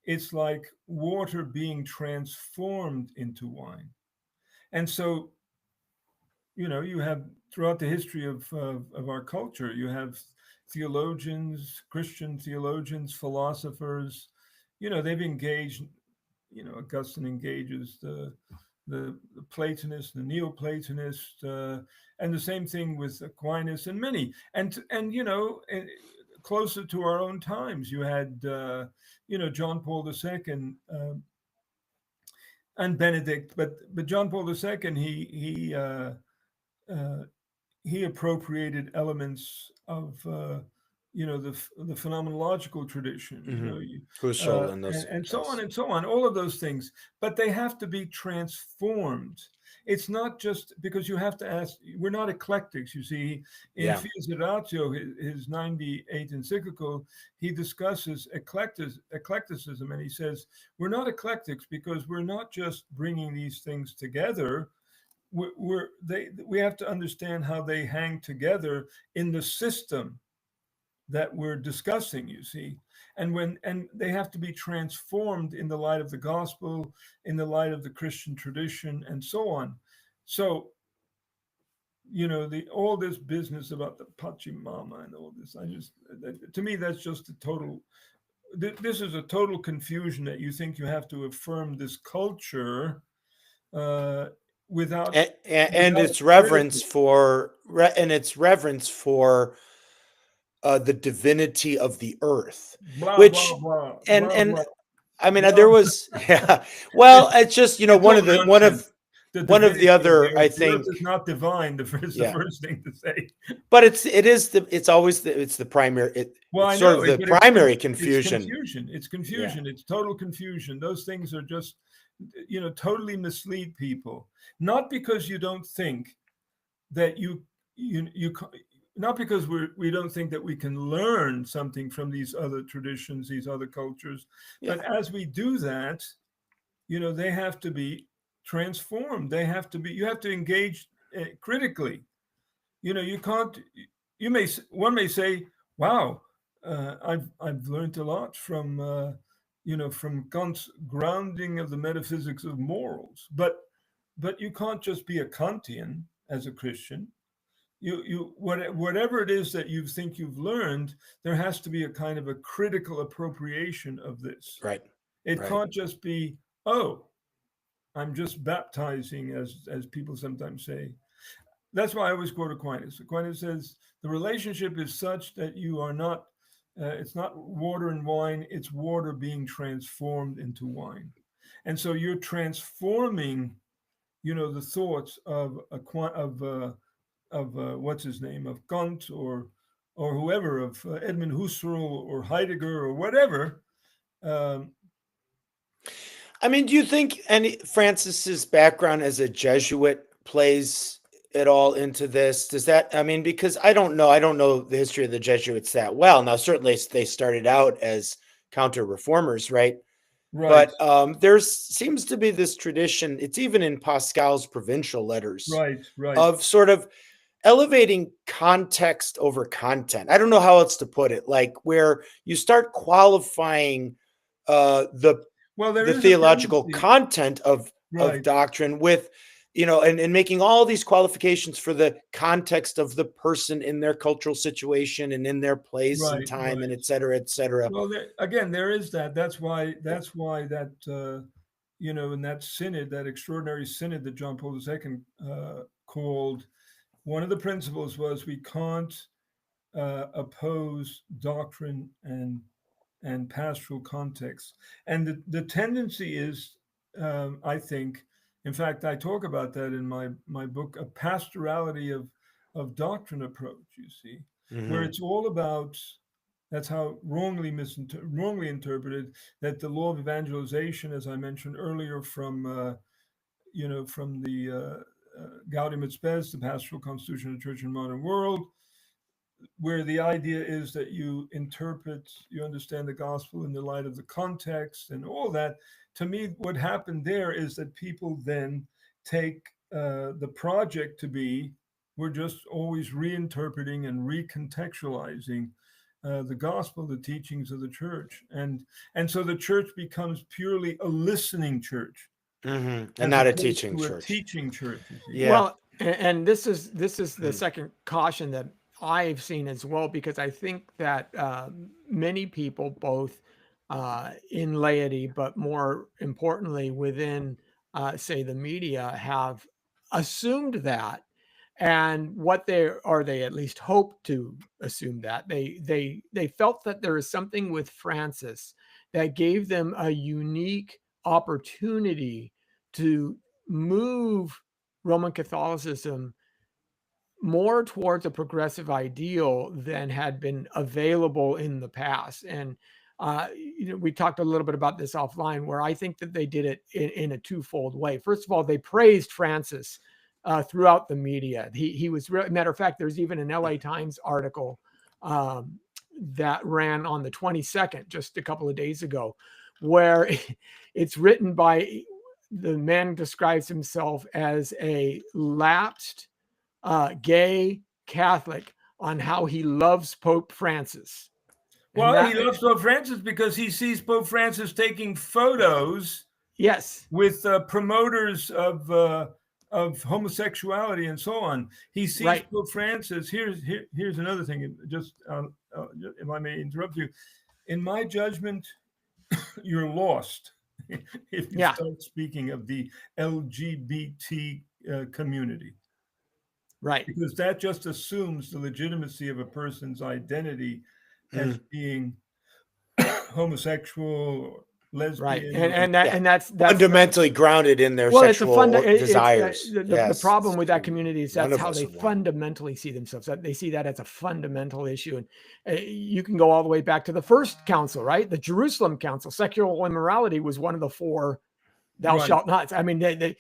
It's like water being transformed into wine. And so, you have throughout the history of our culture, you have theologians, Christian theologians, philosophers, they've engaged, Augustine engages the Platonists, the Neoplatonists, and the same thing with Aquinas and many. And closer to our own times, you had, John Paul II and Benedict, but John Paul II, he appropriated elements of the phenomenological tradition, Husserl and those, and so on and so on, all of those things. But they have to be transformed. It's not just because you have to ask. We're not eclectics, you see. In Fides et Ratio, his 98th encyclical, he discusses eclecticism, and he says we're not eclectics because we're not just bringing these things together. We have to understand how they hang together in the system that we're discussing, you see. And they have to be transformed in the light of the gospel, in the light of the Christian tradition, and so on. So, all this business about the Pachamama and all this, to me, that's just a total, this is a total confusion that you think you have to affirm this culture without its reverence for the divinity of the earth, blah, which blah, blah, and blah, and blah. I mean, there was well, it's just It's one total of nonsense. The one of the divinity other, of the I earth. The think, earth is not divine. The first thing to say. but it's always the primary. Well, I It's sort know, of the but primary it's confusion. confusion. It's confusion. It's total confusion. Those things are just, totally mislead people. Not because you don't think that you not because we don't think that we can learn something from these other traditions, these other cultures, but as we do that, they have to be transformed. You have to engage critically. You can't. One may say, "Wow, I've learned a lot from from Kant's grounding of the metaphysics of morals." But you can't just be a Kantian as a Christian. Whatever it is that you think you've learned, there has to be a kind of a critical appropriation of this. Right. It can't just be, oh, I'm just baptizing, as people sometimes say. That's why I always quote Aquinas. Aquinas says the relationship is such that you are not. It's not water and wine. It's water being transformed into wine, and so you're transforming, the thoughts of what's his name, of Kant or whoever, of Edmund Husserl or Heidegger or whatever. I mean, do you think Francis's background as a Jesuit plays at all into this? Does that, I mean, because I don't know the history of the Jesuits that well. Now, certainly they started out as counter reformers, right? Right, But seems to be this tradition, it's even in Pascal's provincial letters, right. of sort of elevating context over content. I don't know how else to put it, like where you start qualifying the Well, there the is a theological tendency, content of right, doctrine with, and making all these qualifications for the context of the person in their cultural situation and in their place and time and right. et cetera, et cetera. Well, again, there is that. That's why that in that synod, that extraordinary synod that John Paul II called, one of the principles was we can't oppose doctrine and pastoral context. And the tendency is, I think, in fact, I talk about that in my book, a pastorality of doctrine approach. You see, where Mhm. it's all about. That's how wrongly interpreted, that the law of evangelization, as I mentioned earlier, from from the Gaudium et Spes, the Pastoral Constitution of the Church in the Modern World, where the idea is that you understand the gospel in the light of the context and all that. To me, what happened there is that people then take the project to be, we're just always reinterpreting and recontextualizing the gospel, the teachings of the church, and so the church becomes purely a listening church And as not a opposed teaching to a church. teaching church. You see. Yeah. Well, and this is the Mm. second caution that I've seen as well, because I think that many people, both in laity, but more importantly within, say, the media, have assumed that, and they at least hope to assume that they felt that there is something with Francis that gave them a unique opportunity to move Roman Catholicism more towards a progressive ideal than had been available in the past. And we talked a little bit about this offline, where I think that they did it in a twofold way. First of all, they praised Francis throughout the media. He was, matter of fact, there's even an LA Times article that ran on the 22nd, just a couple of days ago, where it's written by the man describes himself as a lapsed gay Catholic on how he loves Pope Francis. And Well, he that, loves Pope Francis because he sees Pope Francis taking photos yes, with promoters of homosexuality and so on. He sees right. Pope Francis. Here's another thing. Just if I may interrupt you, in my judgment, you're lost if you Yeah, start speaking of the LGBT community, right. because that just assumes the legitimacy of a person's identity as Mm. being homosexual or Right. lesbian. And Yeah. that's Fundamentally grounded in their well, it's a fund. sexual It's desires. the Yes. problem with that community is None that's of how us they would want. fundamentally see themselves. That they see that as a fundamental issue, and you can go all the way back to the first council, right? The Jerusalem Council. Sexual immorality was one of the four thou Right. shalt not. I mean, they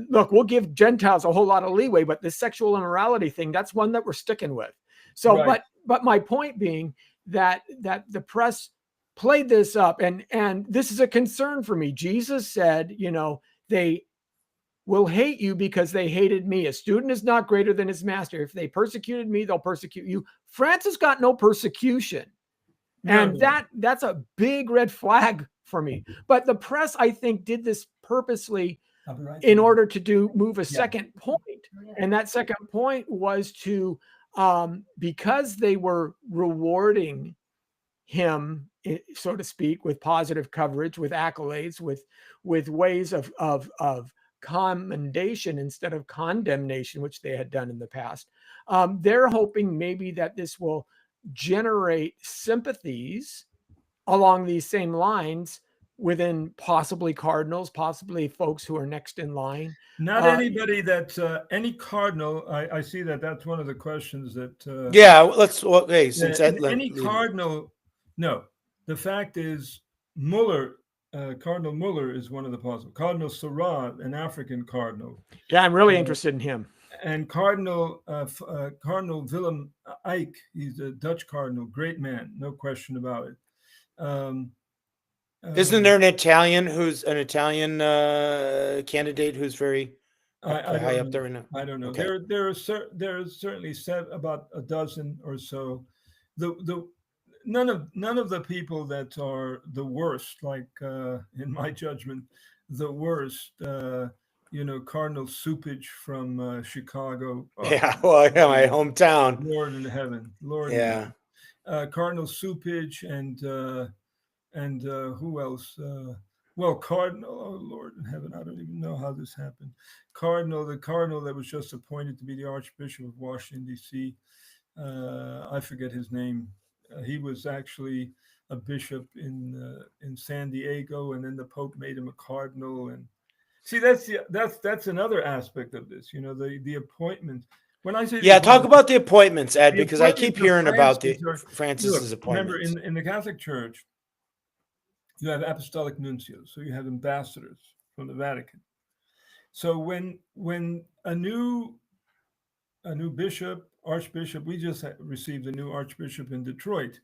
look, we'll give Gentiles a whole lot of leeway, but this sexual immorality thing, that's one that we're sticking with. So, Right. but my point being that the press played this up, and this is a concern for me. Jesus said, they will hate you because they hated me. A student is not greater than his master. If they persecuted me, they'll persecute you. Francis got no persecution. No, And no. that's a big red flag for me. But the press, I think, did this purposely in order to move a second point. And that second point was to, because they were rewarding him, so to speak, with positive coverage, with accolades, with ways of commendation instead of condemnation, which they had done in the past. They're hoping maybe that this will generate sympathies along these same lines within possibly cardinals, possibly folks who are next in line. Not anybody that any cardinal. I see that that's one of the questions that. Yeah. Hey, since that, any cardinal. No, the fact is Muller, Cardinal Muller is one of the possible. Cardinal Sarah, an African cardinal. Yeah, I'm really interested in him. and Cardinal Willem Eijk, he's a Dutch cardinal, great man, no question about it. Um, Isn't um, there an Italian candidate who's very I high don't up know. there right now? I don't know. Okay. There are certainly about a dozen or so. The none of the people that are the worst, like in my judgment, the worst. Cardinal Supich from Chicago. Oh, Yeah. Well, yeah, my hometown. Lord in heaven, Lord in Yeah. heaven. Cardinal Supich and who else? Well, Cardinal. Oh Lord in heaven, I don't even know how this happened. The cardinal that was just appointed to be the Archbishop of Washington D.C. I forget his name. He was actually a bishop in San Diego, and then the Pope made him a cardinal. And see, that's another aspect of this. The appointment. When I say the Yeah. Talk appointment, about the appointments, Ed, the because I appointments keep of hearing about Francis the are look. Francis's Remember, appointments. in the Catholic Church, you have apostolic nuncios, so you have ambassadors from the Vatican. So when a new bishop, archbishop, we just received a new archbishop in Detroit.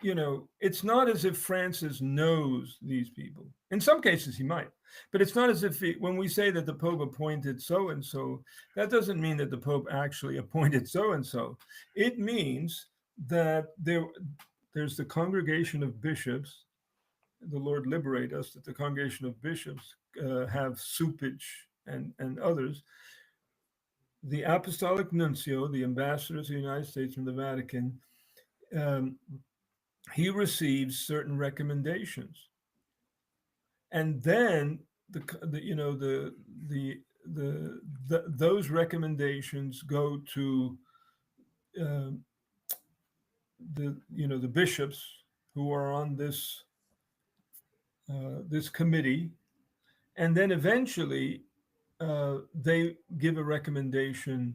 It's not as if Francis knows these people. In some cases, he might, but it's not as if when we say that the Pope appointed so and so, that doesn't mean that the Pope actually appointed so and so. It means that there's the congregation of bishops. The Lord liberate us that the congregation of bishops have supage and others. The apostolic nuncio, the ambassadors of the United States from the Vatican, um, he receives certain recommendations, and then those recommendations go to um the bishops who are on this committee, and then eventually they give a recommendation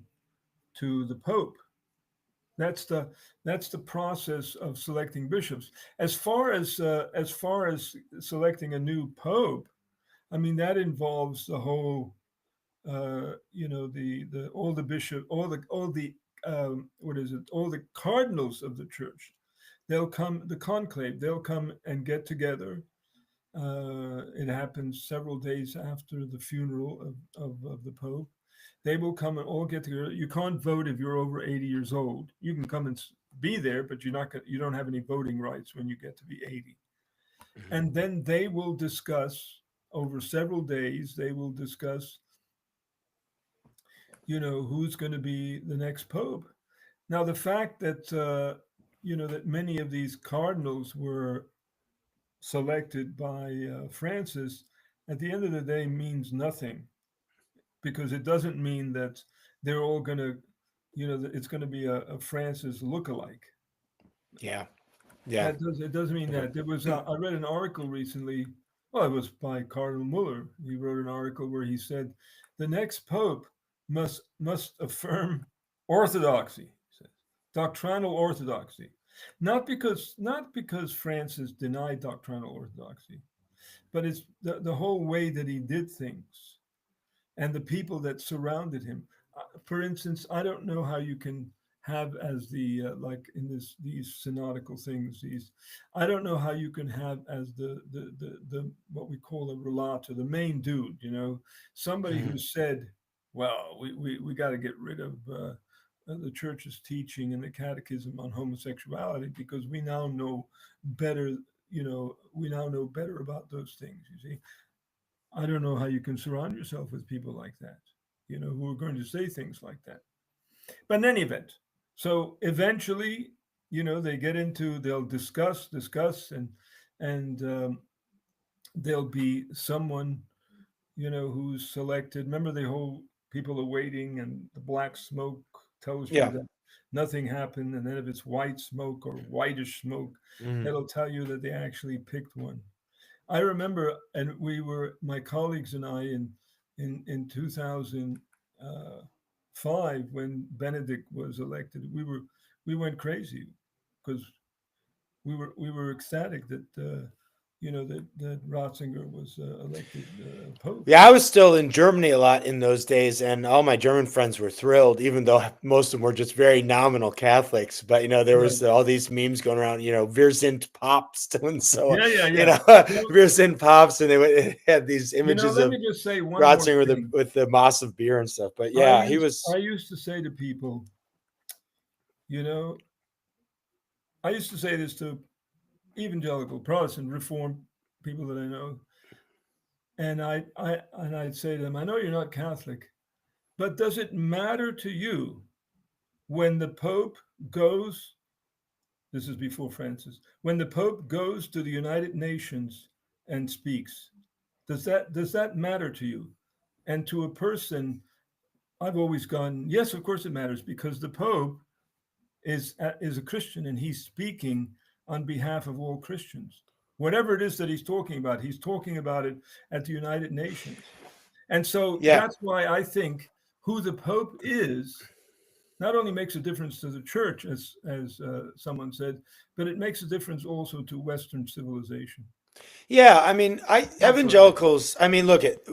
to the Pope. That's the process of selecting bishops. As far as selecting a new pope, I mean that involves the whole, the all the bishop, all the what is it, all the cardinals of the church. They'll come, the conclave. They'll come and get together. It happens several days after the funeral of the Pope. They will come and all get together. You can't vote if you're over 80 years old. You can come and be there, but you don't have any voting rights when you get to be 80. Mhm. And then they will discuss over several days. They will discuss, who's going to be the next Pope. Now, the fact that many of these cardinals were selected by Francis, at the end of the day, means nothing, because it doesn't mean that they're all going to, that it's going to be a Francis lookalike. Yeah. Yeah. It doesn't mean Okay. that. I read an article recently. Well, it was by Cardinal Muller. He wrote an article where he said the next pope must affirm orthodoxy. He says doctrinal orthodoxy, not because Francis denied doctrinal orthodoxy, but it's the whole way that he did things and the people that surrounded him. For instance, I don't know how you can have as like in these synodical things. I don't know how you can have as the what we call a relator, the main dude. Somebody who Mhm. said, "Well, we got to get rid of." The church's teaching and the catechism on homosexuality because we now know better. We now know better about those things. You see, I don't know how you can surround yourself with people like that, who are going to say things like that. But in any event, so eventually, they'll discuss, and there'll be someone, who's selected. Remember the whole people are waiting, and the black smoke tells you Yeah. that nothing happened, and then if it's white smoke or whitish smoke, Mhm. that'll tell you that they actually picked one. I remember, and my colleagues and I, in 2005 when Benedict was elected, we went crazy because we were ecstatic that that Ratzinger was elected pope. Yeah, I was still in Germany a lot in those days, and all my German friends were thrilled, even though most of them were just very nominal Catholics. But there Right. was all these memes going around. Wir sind Papst, and so Yeah, yeah, you yeah. know, wir sind Papst, and it had these images Let of me just say one more Ratzinger thing. with the Moss of beer and stuff. But I yeah, he used was. I used to say to people, you know, I used to say this to evangelical, Protestant, Reformed people that I know, and I'd say to them, I know you're not Catholic, but does it matter to you when the Pope goes? This is before Francis. When the Pope goes to the United Nations and speaks, does that matter to you? And to a person, I've always gone, yes, of course it matters, because the Pope is a Christian and he's speaking on behalf of all Christians. Whatever it is that he's talking about it at the United Nations. And so Yeah, that's why I think who the Pope is not only makes a difference to the church, as someone said, but it makes a difference also to Western civilization. yeah. I mean, That's what I evangelicals. I mean, look at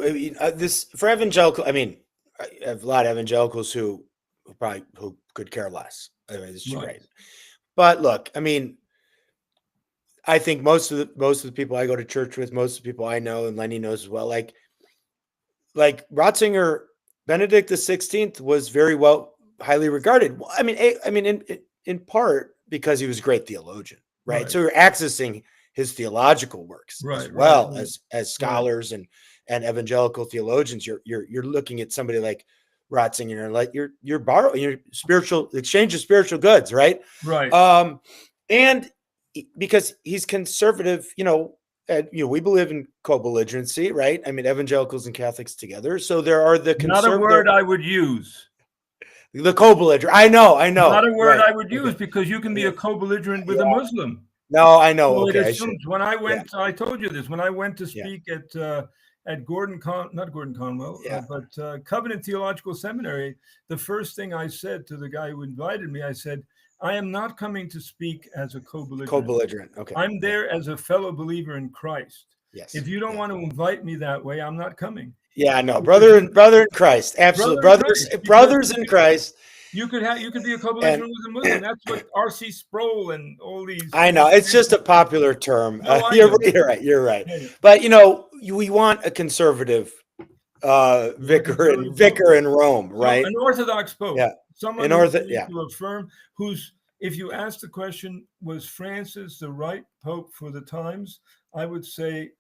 this for evangelical. I mean, I have a lot of evangelicals who could care less. I mean, it's right, right. But look, I mean, I think most of the people I go to church with, most of the people I know, and Lenny knows as well, like Ratzinger, Benedict XVI was very well highly regarded. Well, I mean, in part because he was a great theologian, right? right, So you're accessing his theological works as right, right, well right, as right, scholars and evangelical theologians. You're looking at somebody like Ratzinger, like you're borrowing your spiritual exchange of spiritual goods, right? right. Um, and because he's conservative, we believe in co-belligerency, right? I mean, evangelicals and Catholics together. So there are Not a word I would use. the co-belligerent. I Not know, a word right? I would use Okay, because you can be yeah, a co-belligerent with a yeah. Muslim. No, I know. So it Okay, I should. assumes when I Yeah, went, I told you this, when I went to yeah, speak at not Gordon Conwell, yeah. but Covenant Theological Seminary, the first thing I said to the guy who invited me, I said, I am not coming to speak as a co-belligerent. Co-belligerent. Okay. I'm Yeah. there as a fellow believer in Christ. Yes. If you don't Yeah. want to invite me that way, I'm not coming. Yeah. No, Because brother in Christ. Absolute brother in brothers, Christ, because brothers in Christ. you could be a And co-belligerent with a Muslim. That's what R.C. Sproul and all these I know it's just a Unitarians. popular term. No, I You're know. you're right. You're right. I know. But we want a conservative You want a conservative pope. vicar in Rome, So right? an Orthodox pope, Yeah. someone In who's ortho, going yeah. to affirm, who's, if you ask the question, was Francis the right pope for the times? I would say,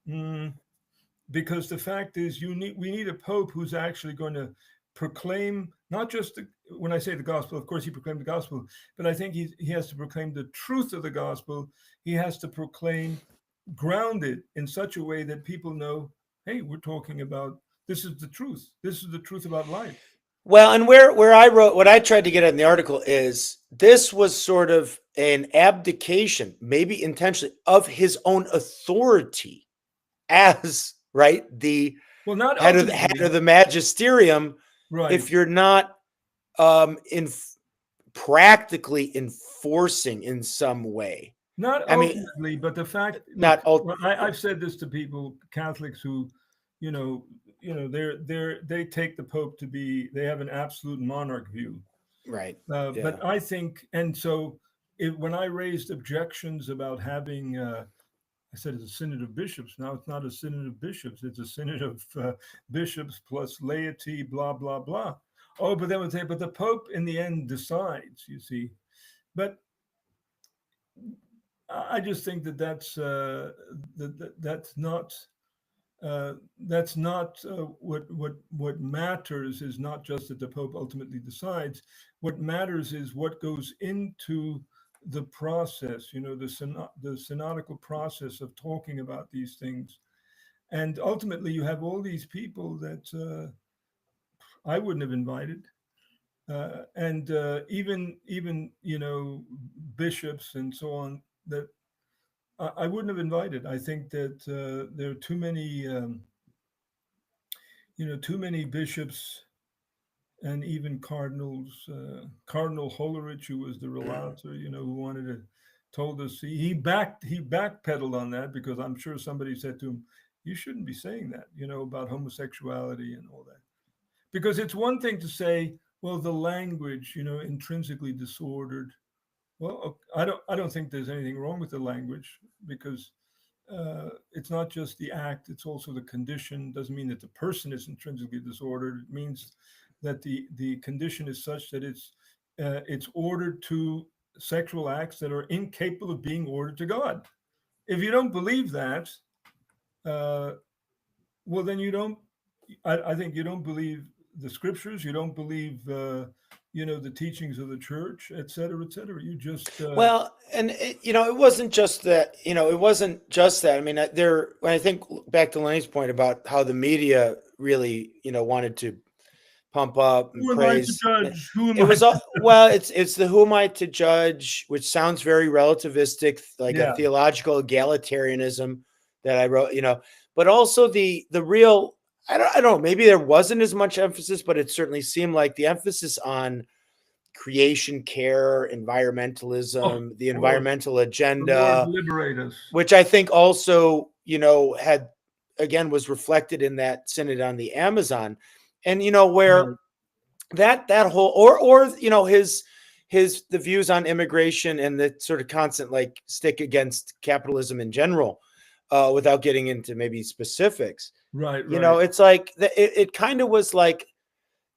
because the fact is, we need a pope who's actually going to proclaim not just when I say the gospel, of course he proclaimed the gospel, but I think he has to proclaim the truth of the gospel. He has to proclaim grounded in such a way that people know, hey, we're talking about this is the truth. This is the truth about life. Well, and where I wrote what I tried to get at in the article is this was sort of an abdication, maybe intentionally, of his own authority as right the Well, not head ultimately, of the magisterium. right? If you're not in practically enforcing in some way, Not I mean, ultimately, but the fact. Look, not all I've said this to people, Catholics who, you know, they take the Pope to be, they have an absolute monarch view. right. But Yeah. I think, and so when I raised objections about having, I said it's a synod of bishops. Now it's not a synod of bishops; it's a synod of bishops plus laity, blah blah blah. Oh, but they would say, but the Pope in the end decides. You see, but I just think that that's not what matters. Is not just that the Pope ultimately decides. What matters is what goes into the process. The synodical process of talking about these things, and ultimately you have all these people that I wouldn't have invited. And even bishops and so on that I wouldn't have invited. I think that there are too many bishops and even cardinals. Cardinal Hollerich, who was the relator, who wanted told us he backpedaled on that because I'm sure somebody said to him, "You shouldn't be saying that, about homosexuality and all that." Because it's one thing to say, well, the language, intrinsically disordered. Well, I don't think there's anything wrong with the language because it's not just the act; it's also the condition. Doesn't mean that the person is intrinsically disordered. It means that the condition is such that it's ordered to sexual acts that are incapable of being ordered to God. If you don't believe that, uh, well, then you don't. I think you don't believe the scriptures. You don't believe, the teachings of the church, et cetera, et cetera. You just Well, and it wasn't just that. It wasn't just that. I mean, when I think back to Lenny's point about how the media really, wanted to pump up and who am I to praise. judge? Who am It I? was well, it's the who am I to judge, which sounds very relativistic, like a Yeah, theological egalitarianism that I wrote, but also the real. I don't know. Maybe there wasn't as much emphasis, but it certainly seemed like the emphasis on creation care, of environmentalism, the course. environmental The Lord agenda, liberate us. which I think also, had again was reflected in that synod on the Amazon, and where Right. that whole or his the views on immigration and the sort of constant like stick against capitalism in general, without getting into maybe specifics. Right. Right. It's like it kind of was like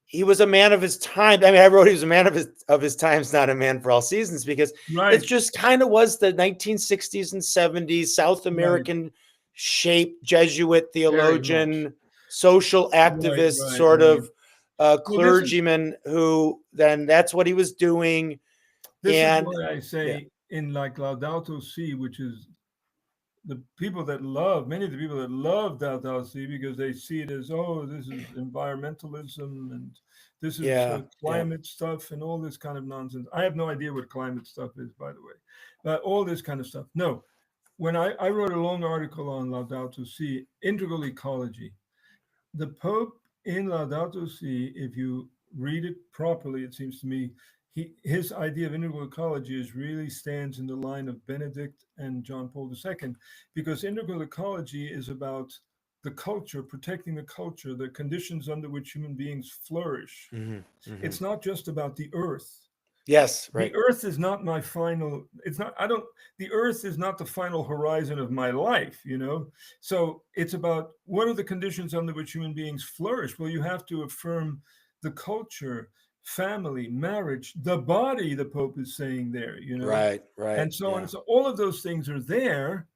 he was a man of his time. I mean, I wrote he was a man of his times, not a man for all seasons, because it Right. just kind of was the 1960s and 70s South Right. American shape Jesuit Very much. theologian, social Right. activist, Right. sort Right. of Well, this is clergyman who then that's what he was doing. this is And why I yeah, say in like Laudato Si, which is many of the people that love Laudato Si because they see it as, oh, this is environmentalism and this is yeah, yeah. climate stuff and all this kind of nonsense. I have no idea what climate stuff is, by the way, but all this kind of stuff. No, when I wrote a long article on Laudato Si, integral ecology, the Pope in Laudato Si, if you read it properly, it seems to me, his idea of integral ecology really stands in the line of Benedict and John Paul II, because integral ecology is about the culture, protecting the culture, the conditions under which human beings flourish. Hmm. Hmm. It's not just about the earth. Yes, The right. earth is not my final, it's not, I don't, the earth is not the final horizon of my life, So it's about what are the conditions under which human beings flourish? Well, you have to affirm the culture, family, marriage, the body, the Pope is saying there, Right, right. and so on. Yeah. So all of those things are there,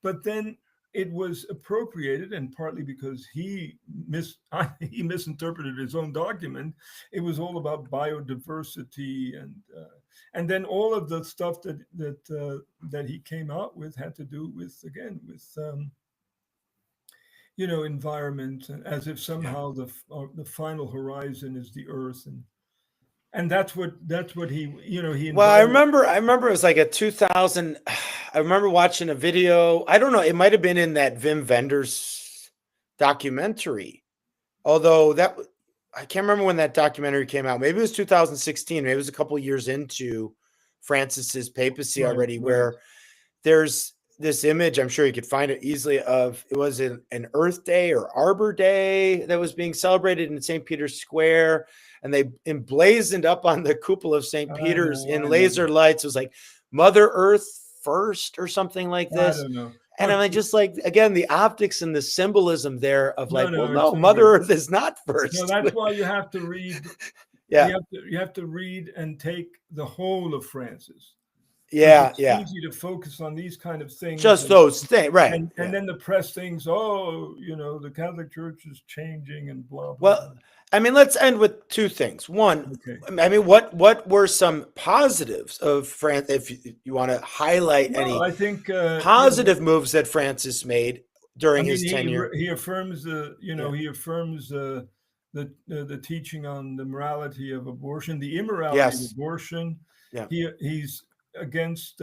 but then it was appropriated, and partly because he misinterpreted his own document. It was all about biodiversity, and then all of the stuff that he came out with had to do with, again, with environment, as if Yeah. somehow the final horizon is the earth, and that's what he Well, I invited. remember I remember it was like a 2000. I remember watching a video. I don't know, it might have been in that Wim Wenders documentary. Although I can't remember when that documentary came out. Maybe it was 2016. Maybe it was a couple years into Francis's papacy Right, already, right. where there's this image, I'm sure you could find it easily, of it was an Earth Day or Arbor Day that was being celebrated in St. Peter's Square. And they emblazoned up on the cupola of St. I Peter's know, in I know. laser lights. It was like Mother Earth first or something like I this. don't know. And Look, I'm just like, again, the optics and the symbolism there of no, like, well, no, it's no, no Mother good. Earth is not No, first. that's why you have to read. Yeah. You have to read and take the whole of Francis, because Yeah. it's Yeah. easy to focus on these kind of things, Just those things. Right. and Yeah. then the press thinks, oh, the Catholic Church is changing and blah blah Well, blah. I mean, let's end with two things. One, Okay. I mean, what were some positives of France? If you want to highlight Well, any I think positive moves that Francis made I during mean, his tenure. he affirms Yeah. he affirms the teaching on the morality of abortion, the immorality of Yes. abortion. Yeah. He's against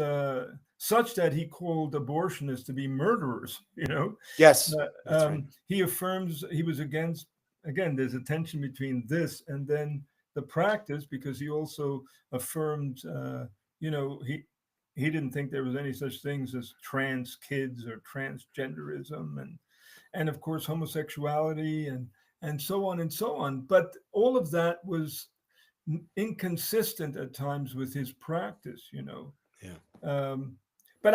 such that he called abortionists to be murderers. Yes. That's right. He affirms he was against. Again, there's a tension between this and then the practice, because he also affirmed, he he didn't think there was any such things as trans kids or transgenderism, and of course homosexuality and so on and so on. But all of that was inconsistent at times with his practice, you know. Yeah. But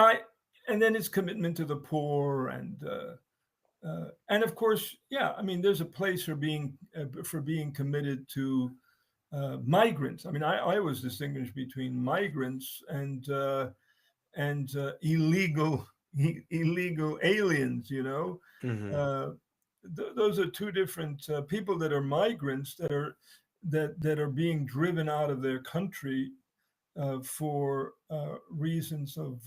and then his commitment to the poor and of course, yeah, I mean, there's a place for being committed to migrants. I mean, I always distinguish between migrants and illegal aliens. You know, those are two different people that are migrants that are being driven out of their country for reasons of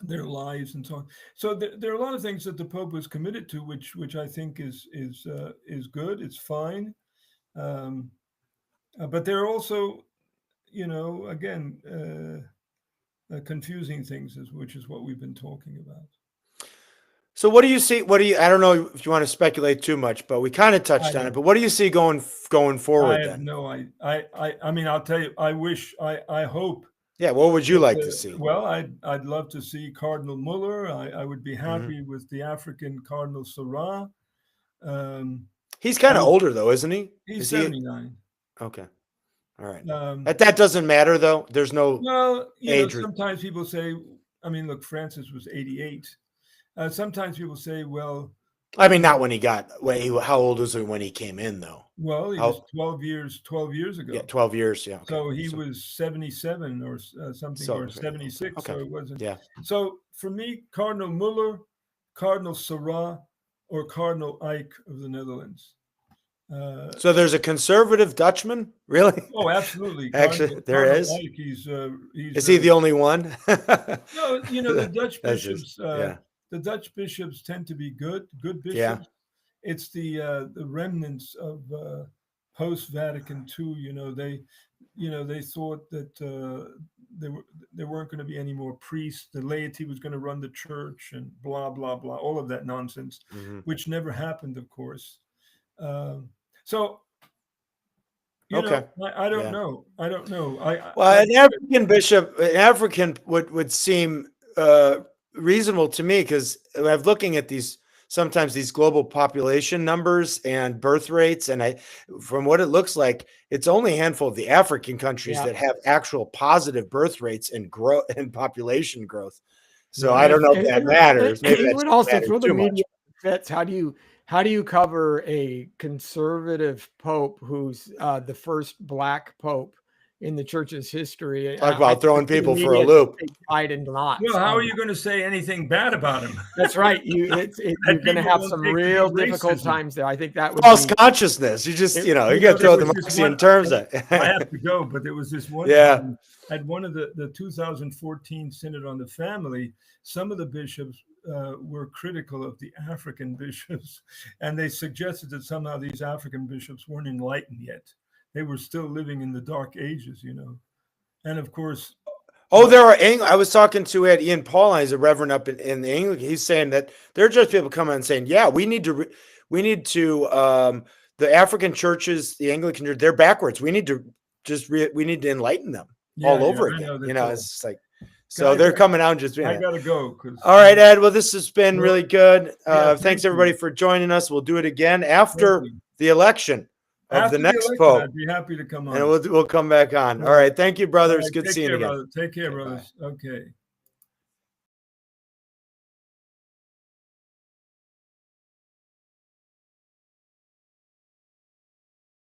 their lives and so on. So there are a lot of things that the Pope was committed to, which I think is good. It's fine, but there are also, you know, again, confusing things, which is what we've been talking about. So what do you see? I don't know if you want to speculate too much, but we kind of touched on it. But what do you see going forward? I have no idea. I mean, I'll tell you. I hope. Yeah, what would you like to see? Well, I'd love to see Cardinal Muller. I would be happy with the African Cardinal Sarah. He's kind of older though, isn't he? He's 79. Okay. All right. That doesn't matter though. There's no age. Sometimes people say, I mean, look, Francis was 88. Sometimes people say, well, I mean, not when how old was he when he came in though? Well, he was 12 years ago. Yeah, 12 years. Yeah. Okay. So he was 77 or something, or 76. Okay. So it wasn't. Yeah. So for me, Cardinal Muller, Cardinal Sarah, or Cardinal Ike of the Netherlands. So there's a conservative Dutchman, really? Oh, absolutely. Actually, there is. Ike, is he the only one? No, you know, the Dutch bishops. The Dutch bishops tend to be good bishops. Yeah. It's the remnants of post-Vatican II. You know, they thought that there weren't going to be any more priests. The laity was going to run the church, and blah blah blah. All of that nonsense, which never happened, of course. So, you know, I don't know. I don't know. An African bishop, would seem reasonable to me, because I'm looking at sometimes these global population numbers and birth rates, and from what it looks like, it's only a handful of the African countries that have actual positive birth rates and growth and population growth. So I don't know if that matters. Maybe it would also throw the media fits. How do you cover a conservative pope who's the first black pope in the church's history? Talk about throwing people for a loop. Died in knots. Well, how are you going to say anything bad about him? That's right. You're going to have some real difficult times there. I think that would false consciousness. You just, you got to throw the mercy in terms of. I have to go, but there was this one. Time at one of the 2014 Synod on the Family, some of the bishops were critical of the African bishops, and they suggested that somehow these African bishops weren't enlightened yet. They were still living in the dark ages, you know. And of course, there are I was talking to Ian Paul, he's a reverend up in the Anglican. He's saying that there are just people coming and saying, yeah, we need to the African churches, the Anglican church, they're backwards. We need to enlighten them all over again. You know, it's like, so they're coming out and just. I gotta go. All right, Ed. Well, this has been really good. Thanks everybody for joining us. We'll do it again after the election of the next pope. I'd be happy to come on. And we'll come back on. All right. Thank you, brothers. Good seeing you again. Take care, brothers. Okay.